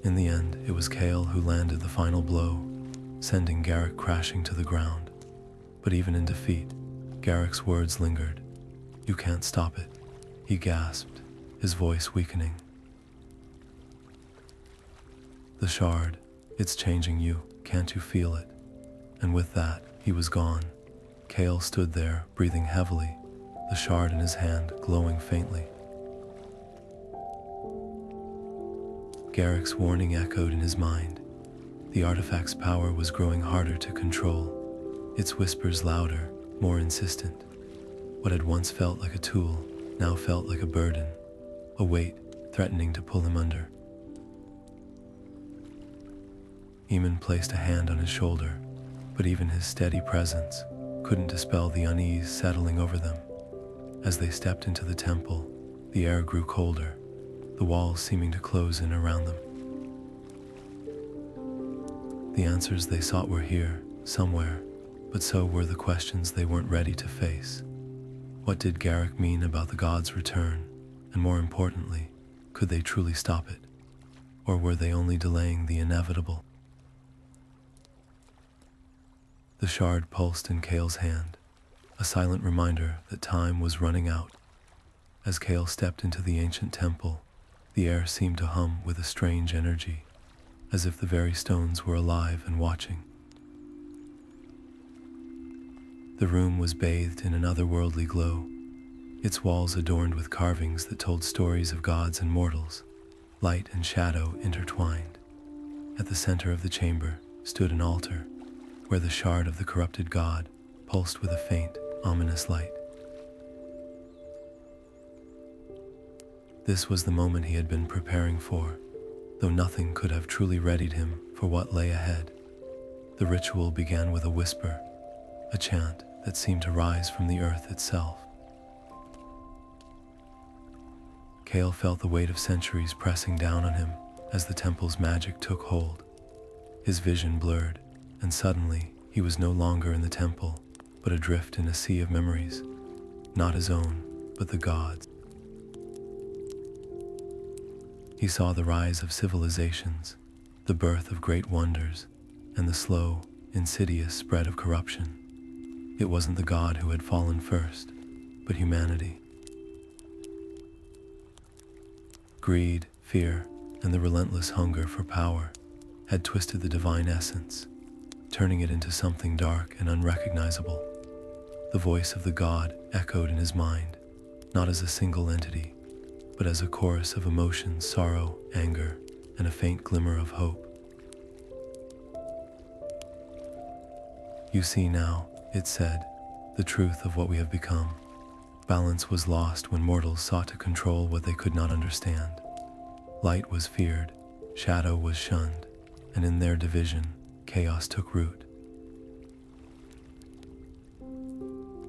In the end, it was Kael who landed the final blow, sending Garrick crashing to the ground. But even in defeat, Garrick's words lingered. "You can't stop it," he gasped, his voice weakening. "The shard, it's changing you, can't you feel it?" And with that, he was gone. Kael stood there, breathing heavily, the shard in his hand glowing faintly. Garrick's warning echoed in his mind. The artifact's power was growing harder to control, its whispers louder, more insistent. What had once felt like a tool now felt like a burden, a weight threatening to pull him under. Eamon placed a hand on his shoulder, but even his steady presence couldn't dispel the unease settling over them. As they stepped into the temple, the air grew colder, the walls seeming to close in around them. The answers they sought were here, somewhere, but so were the questions they weren't ready to face. What did Garrick mean about the god's return? And more importantly, could they truly stop it? Or were they only delaying the inevitable? The shard pulsed in Kael's hand, a silent reminder that time was running out. As Kael stepped into the ancient temple, the air seemed to hum with a strange energy, as if the very stones were alive and watching. The room was bathed in an otherworldly glow, its walls adorned with carvings that told stories of gods and mortals, light and shadow intertwined. At the center of the chamber stood an altar, where the shard of the corrupted god pulsed with a faint, ominous light. This was the moment he had been preparing for, though nothing could have truly readied him for what lay ahead. The ritual began with a whisper, a chant that seemed to rise from the earth itself. Kael felt the weight of centuries pressing down on him as the temple's magic took hold. His vision blurred, and suddenly he was no longer in the temple, but adrift in a sea of memories, not his own, but the gods. He saw the rise of civilizations, the birth of great wonders, and the slow, insidious spread of corruption. It wasn't the god who had fallen first, but humanity. Greed, fear, and the relentless hunger for power had twisted the divine essence, turning it into something dark and unrecognizable. The voice of the god echoed in his mind, not as a single entity, but as a chorus of emotions, sorrow, anger, and a faint glimmer of hope. You see now, it said, the truth of what we have become. Balance was lost when mortals sought to control what they could not understand. Light was feared, shadow was shunned, and in their division, chaos took root.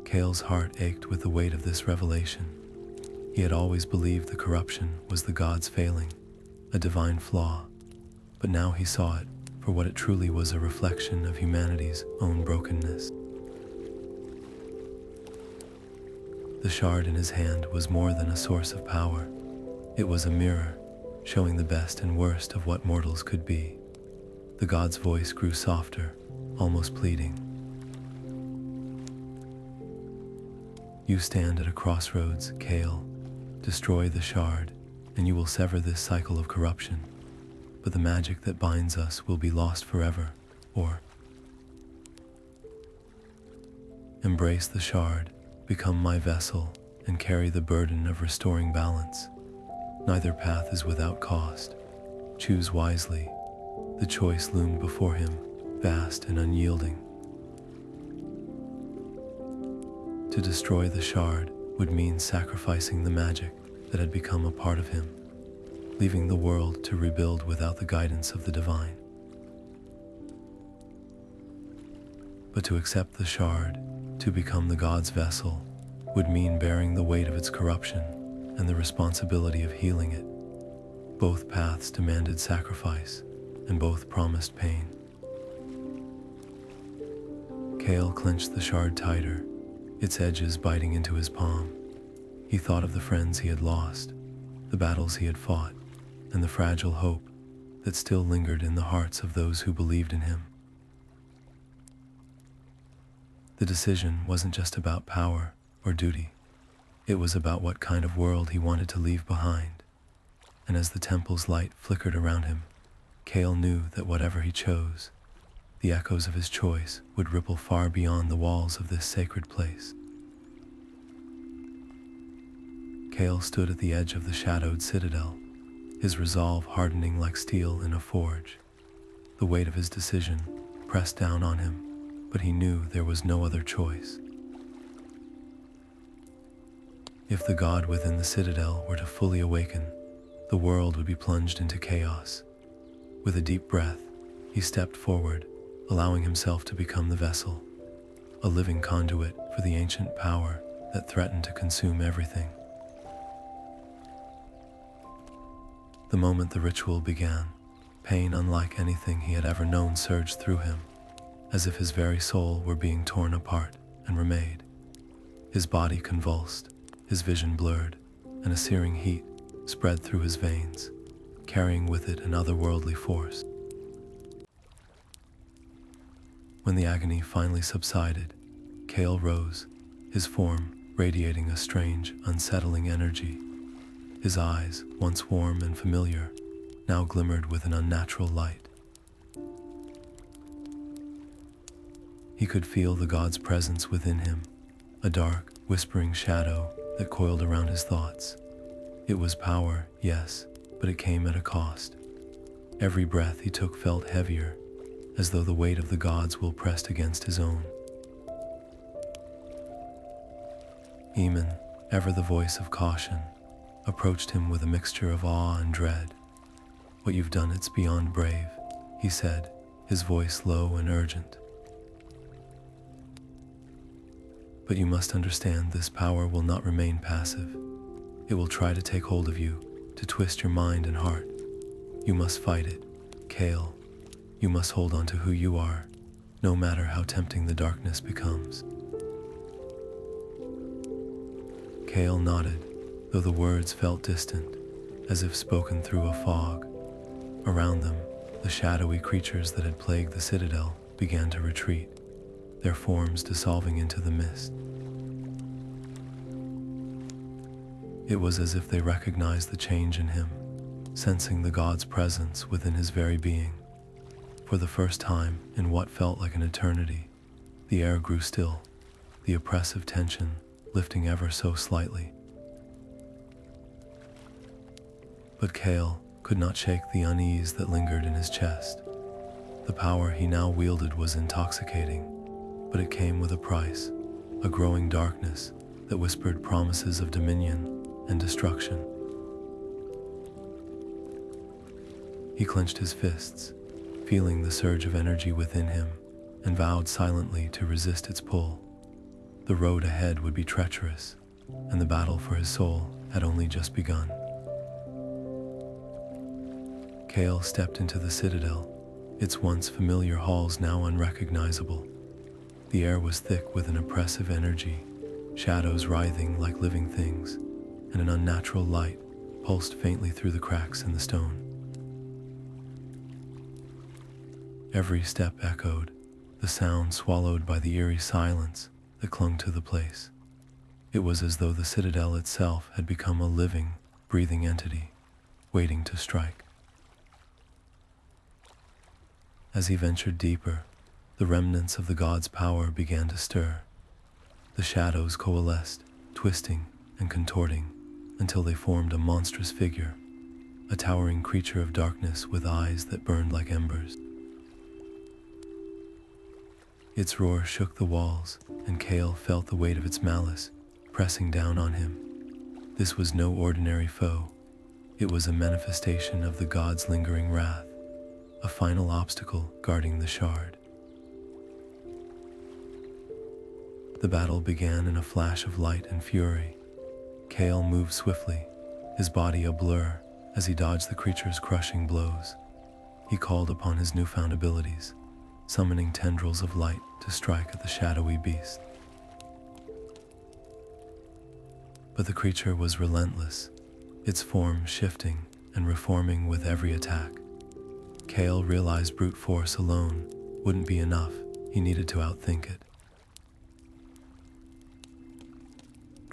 Kael's heart ached with the weight of this revelation. He had always believed the corruption was the gods failing, a divine flaw, but now he saw it for what it truly was, a reflection of humanity's own brokenness. The shard in his hand was more than a source of power. It was a mirror, showing the best and worst of what mortals could be. The god's voice grew softer, almost pleading. You stand at a crossroads, Kael. Destroy the shard, and you will sever this cycle of corruption. But the magic that binds us will be lost forever, or embrace the shard, become my vessel, and carry the burden of restoring balance. Neither path is without cost. Choose wisely. The choice loomed before him, vast and unyielding. To destroy the shard would mean sacrificing the magic that had become a part of him, leaving the world to rebuild without the guidance of the divine. But to accept the shard, to become the god's vessel, would mean bearing the weight of its corruption and the responsibility of healing it. Both paths demanded sacrifice, and both promised pain. Kael clenched the shard tighter, its edges biting into his palm. He thought of the friends he had lost, the battles he had fought, and the fragile hope that still lingered in the hearts of those who believed in him. The decision wasn't just about power or duty. It was about what kind of world he wanted to leave behind. And as the temple's light flickered around him, Kael knew that whatever he chose, the echoes of his choice would ripple far beyond the walls of this sacred place. Kael stood at the edge of the Shadowed Citadel, his resolve hardening like steel in a forge. The weight of his decision pressed down on him, but he knew there was no other choice. If the god within the citadel were to fully awaken, the world would be plunged into chaos. With a deep breath, he stepped forward, allowing himself to become the vessel, a living conduit for the ancient power that threatened to consume everything. The moment the ritual began, pain unlike anything he had ever known surged through him, as if his very soul were being torn apart and remade. His body convulsed, his vision blurred, and a searing heat spread through his veins, carrying with it an otherworldly force. When the agony finally subsided, Kael rose, his form radiating a strange, unsettling energy. His eyes, once warm and familiar, now glimmered with an unnatural light. He could feel the god's presence within him, a dark, whispering shadow that coiled around his thoughts. It was power, yes, but it came at a cost. Every breath he took felt heavier, as though the weight of the god's will pressed against his own. Eamon, ever the voice of caution, approached him with a mixture of awe and dread. "What you've done, it's beyond brave," he said, his voice low and urgent. "But you must understand this power will not remain passive. It will try to take hold of you, to twist your mind and heart. You must fight it, Kael. You must hold on to who you are, no matter how tempting the darkness becomes." Kael nodded, though the words felt distant, as if spoken through a fog. Around them, the shadowy creatures that had plagued the citadel began to retreat, their forms dissolving into the mist. It was as if they recognized the change in him, sensing the god's presence within his very being. For the first time in what felt like an eternity, the air grew still, the oppressive tension lifting ever so slightly. But Kael could not shake the unease that lingered in his chest. The power he now wielded was intoxicating, but it came with a price, a growing darkness that whispered promises of dominion and destruction. He clenched his fists, feeling the surge of energy within him, and vowed silently to resist its pull. The road ahead would be treacherous, and the battle for his soul had only just begun. Kael stepped into the citadel, its once familiar halls now unrecognizable. The air was thick with an oppressive energy, shadows writhing like living things, and an unnatural light pulsed faintly through the cracks in the stone. Every step echoed, the sound swallowed by the eerie silence that clung to the place. It was as though the citadel itself had become a living, breathing entity, waiting to strike. As he ventured deeper, the remnants of the god's power began to stir. The shadows coalesced, twisting and contorting, until they formed a monstrous figure, a towering creature of darkness with eyes that burned like embers. Its roar shook the walls, and Kael felt the weight of its malice pressing down on him. This was no ordinary foe. It was a manifestation of the god's lingering wrath, a final obstacle guarding the shard. The battle began in a flash of light and fury. Kael moved swiftly, his body a blur as he dodged the creature's crushing blows. He called upon his newfound abilities, summoning tendrils of light to strike at the shadowy beast. But the creature was relentless, its form shifting and reforming with every attack. Kael realized brute force alone wouldn't be enough. He needed to outthink it.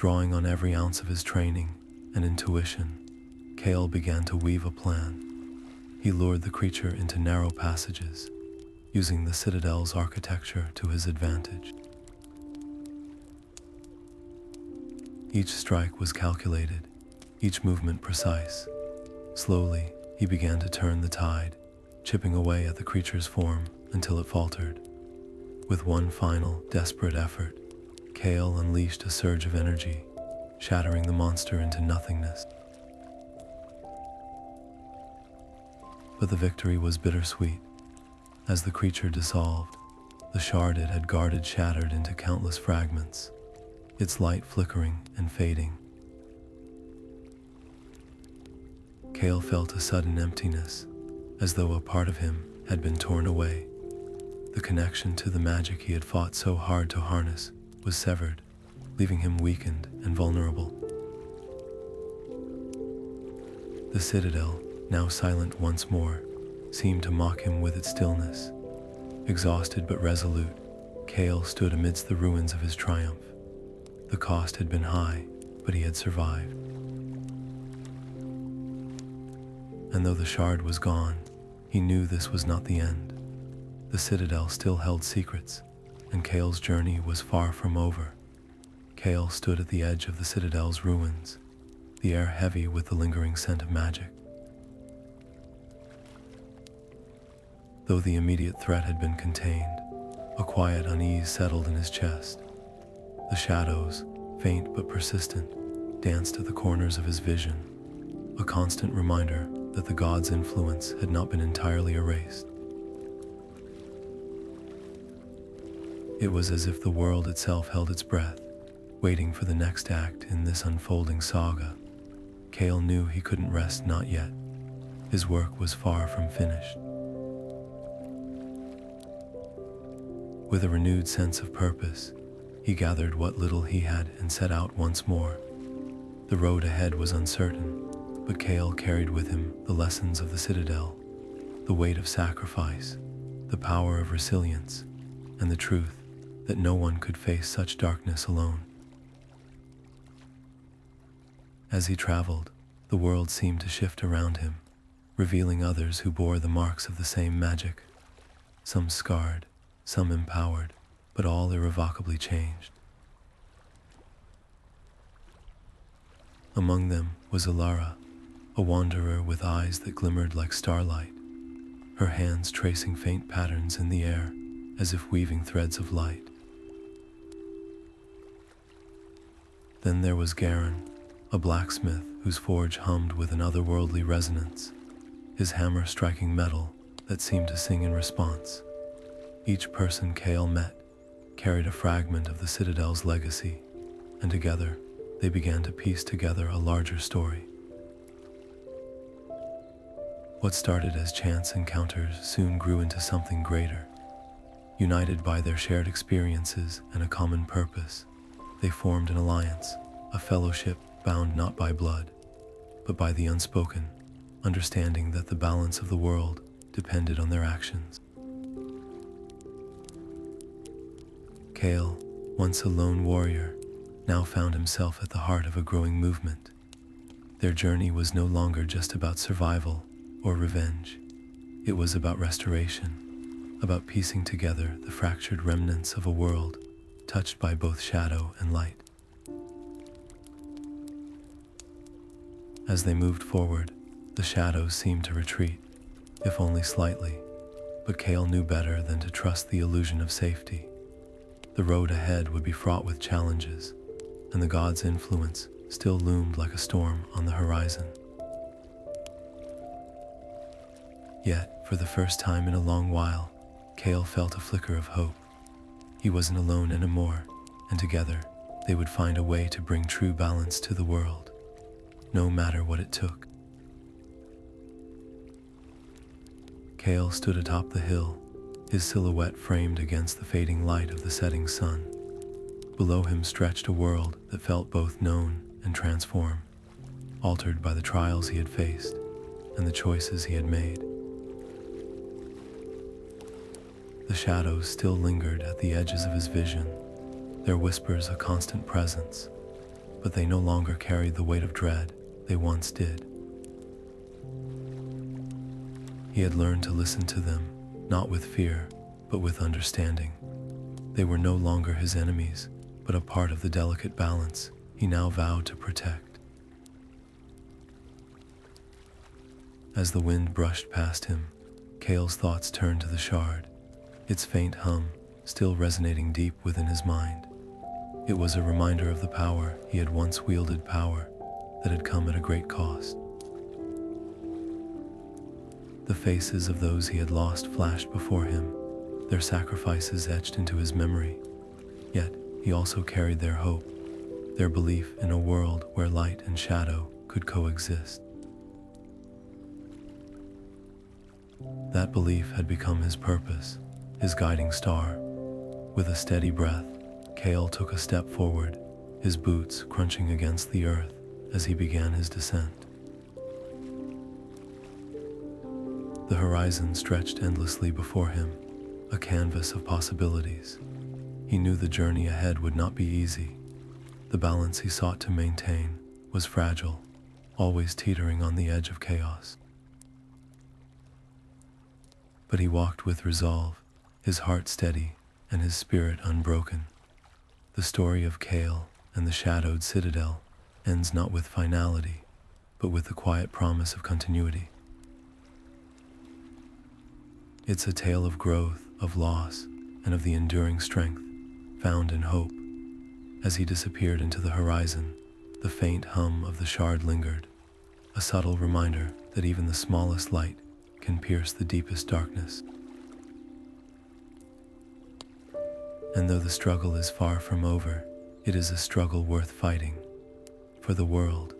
Drawing on every ounce of his training and intuition, Kael began to weave a plan. He lured the creature into narrow passages, using the citadel's architecture to his advantage. Each strike was calculated, each movement precise. Slowly, he began to turn the tide, chipping away at the creature's form until it faltered. With one final, desperate effort, Kael unleashed a surge of energy, shattering the monster into nothingness. But the victory was bittersweet. As the creature dissolved, the shard it had guarded shattered into countless fragments, its light flickering and fading. Kael felt a sudden emptiness, as though a part of him had been torn away. The connection to the magic he had fought so hard to harness was severed, leaving him weakened and vulnerable. The citadel, now silent once more, seemed to mock him with its stillness. Exhausted but resolute, Kael stood amidst the ruins of his triumph. The cost had been high, but he had survived. And though the shard was gone, he knew this was not the end. The citadel still held secrets, and Kael's journey was far from over. Kael stood at the edge of the citadel's ruins, the air heavy with the lingering scent of magic. Though the immediate threat had been contained, a quiet unease settled in his chest. The shadows, faint but persistent, danced at the corners of his vision, a constant reminder that the god's influence had not been entirely erased. It was as if the world itself held its breath, waiting for the next act in this unfolding saga. Kael knew he couldn't rest, not yet. His work was far from finished. With a renewed sense of purpose, he gathered what little he had and set out once more. The road ahead was uncertain, but Kael carried with him the lessons of the citadel, the weight of sacrifice, the power of resilience, and the truth that no one could face such darkness alone. As he traveled, the world seemed to shift around him, revealing others who bore the marks of the same magic, some scarred, some empowered, but all irrevocably changed. Among them was Lyra, a wanderer with eyes that glimmered like starlight, her hands tracing faint patterns in the air as if weaving threads of light. Then there was Garin, a blacksmith whose forge hummed with an otherworldly resonance, his hammer striking metal that seemed to sing in response. Each person Kael met carried a fragment of the Citadel's legacy, and together they began to piece together a larger story. What started as chance encounters soon grew into something greater. United by their shared experiences and a common purpose, they formed an alliance, a fellowship bound not by blood, but by the unspoken, understanding that the balance of the world depended on their actions. Kael, once a lone warrior, now found himself at the heart of a growing movement. Their journey was no longer just about survival or revenge. It was about restoration, about piecing together the fractured remnants of a world touched by both shadow and light. As they moved forward, the shadows seemed to retreat, if only slightly, but Kael knew better than to trust the illusion of safety. The road ahead would be fraught with challenges, and the god's influence still loomed like a storm on the horizon. Yet, for the first time in a long while, Kael felt a flicker of hope. He wasn't alone anymore, and together they would find a way to bring true balance to the world, no matter what it took. Kael stood atop the hill, his silhouette framed against the fading light of the setting sun. Below him stretched a world that felt both known and transformed, altered by the trials he had faced and the choices he had made. The shadows still lingered at the edges of his vision, their whispers a constant presence, but they no longer carried the weight of dread they once did. He had learned to listen to them, not with fear, but with understanding. They were no longer his enemies, but a part of the delicate balance he now vowed to protect. As the wind brushed past him, Kael's thoughts turned to the shard, its faint hum still resonating deep within his mind. It was a reminder of the power he had once wielded, power that had come at a great cost. The faces of those he had lost flashed before him, their sacrifices etched into his memory. Yet he also carried their hope, their belief in a world where light and shadow could coexist. That belief had become his purpose, his guiding star. With a steady breath, Kael took a step forward, his boots crunching against the earth as he began his descent. The horizon stretched endlessly before him, a canvas of possibilities. He knew the journey ahead would not be easy. The balance he sought to maintain was fragile, always teetering on the edge of chaos. But he walked with resolve, his heart steady and his spirit unbroken. The story of Kael and the Shadowed Citadel ends not with finality, but with the quiet promise of continuity. It's a tale of growth, of loss, and of the enduring strength found in hope. As he disappeared into the horizon, the faint hum of the shard lingered, a subtle reminder that even the smallest light can pierce the deepest darkness. And though the struggle is far from over, it is a struggle worth fighting. For the world,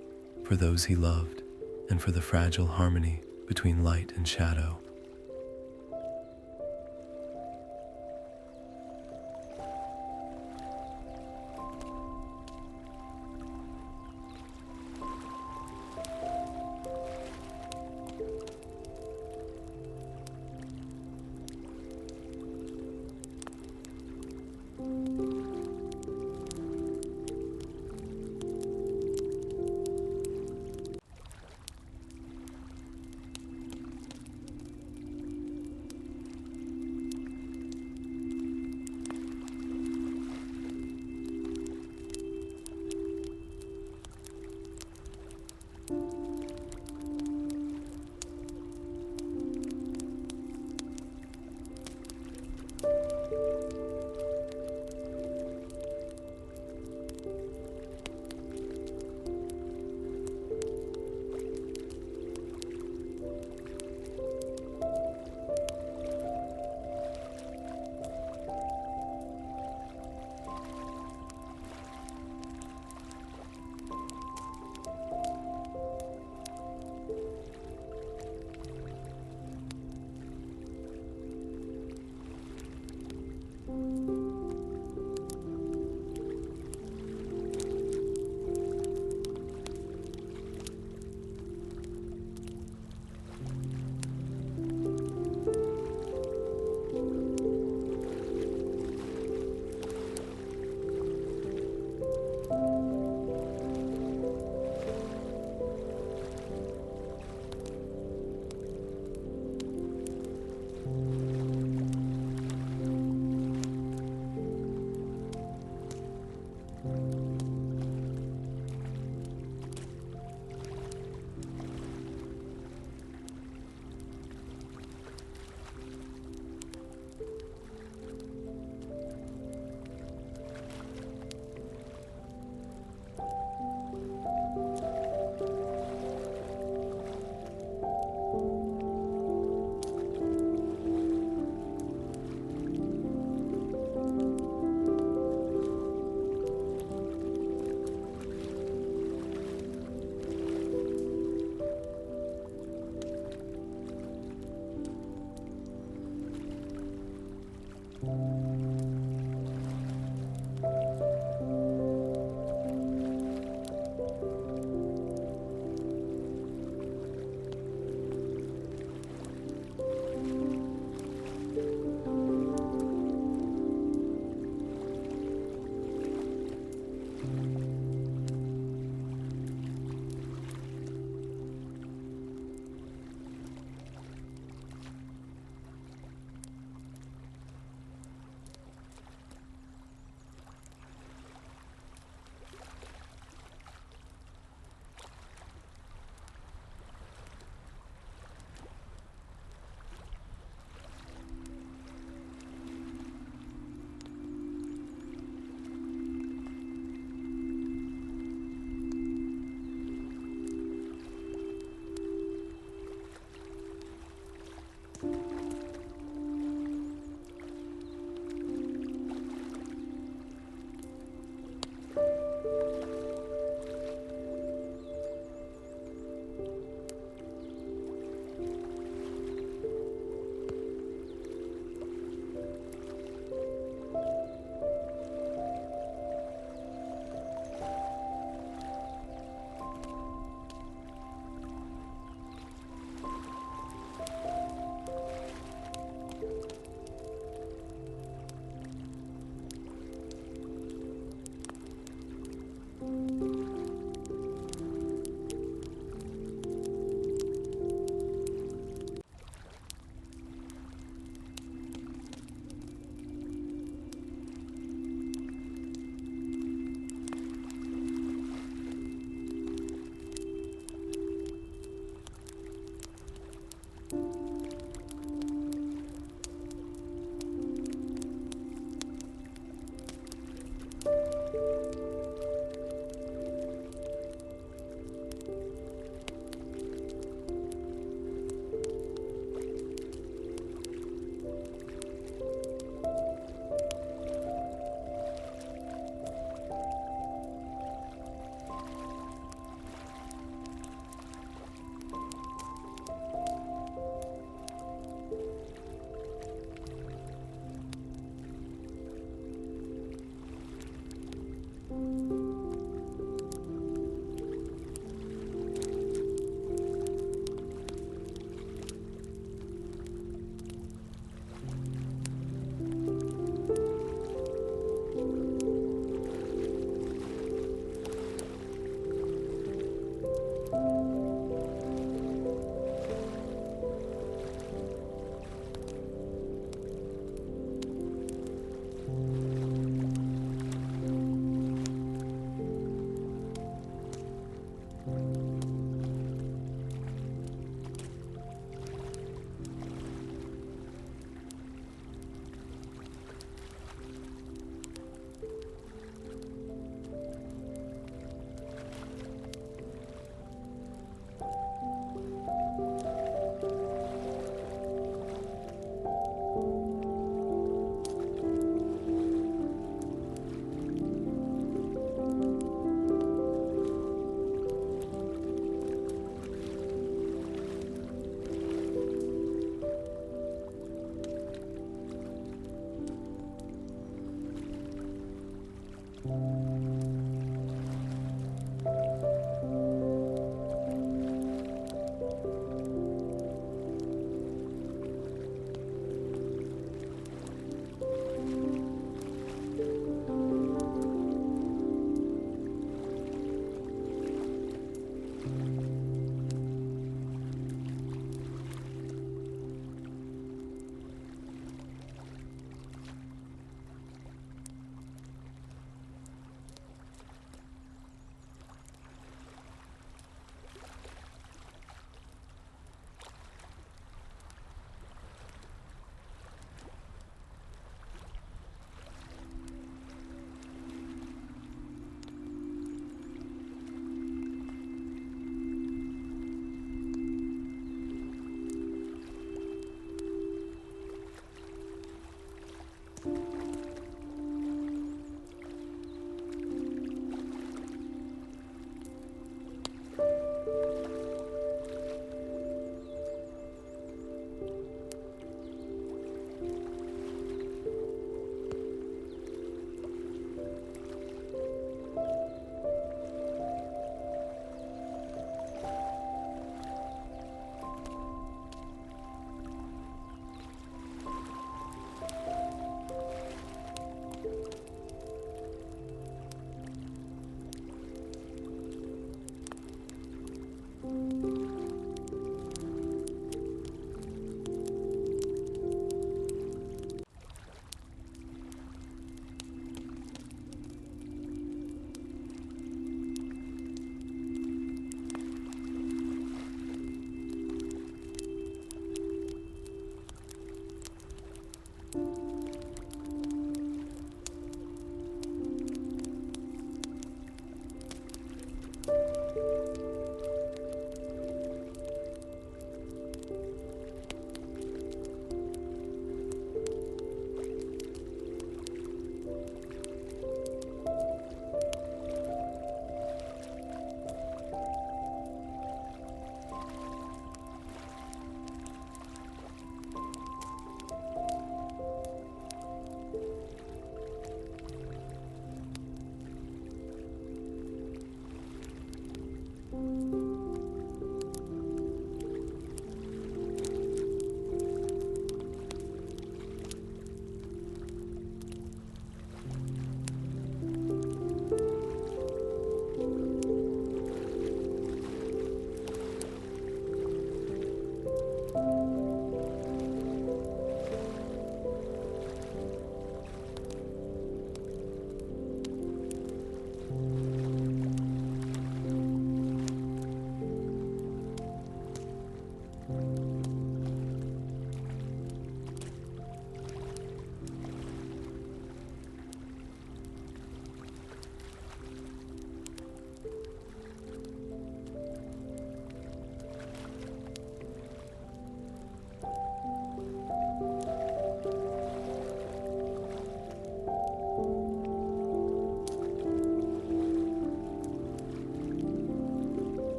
for those he loved, and for the fragile harmony between light and shadow.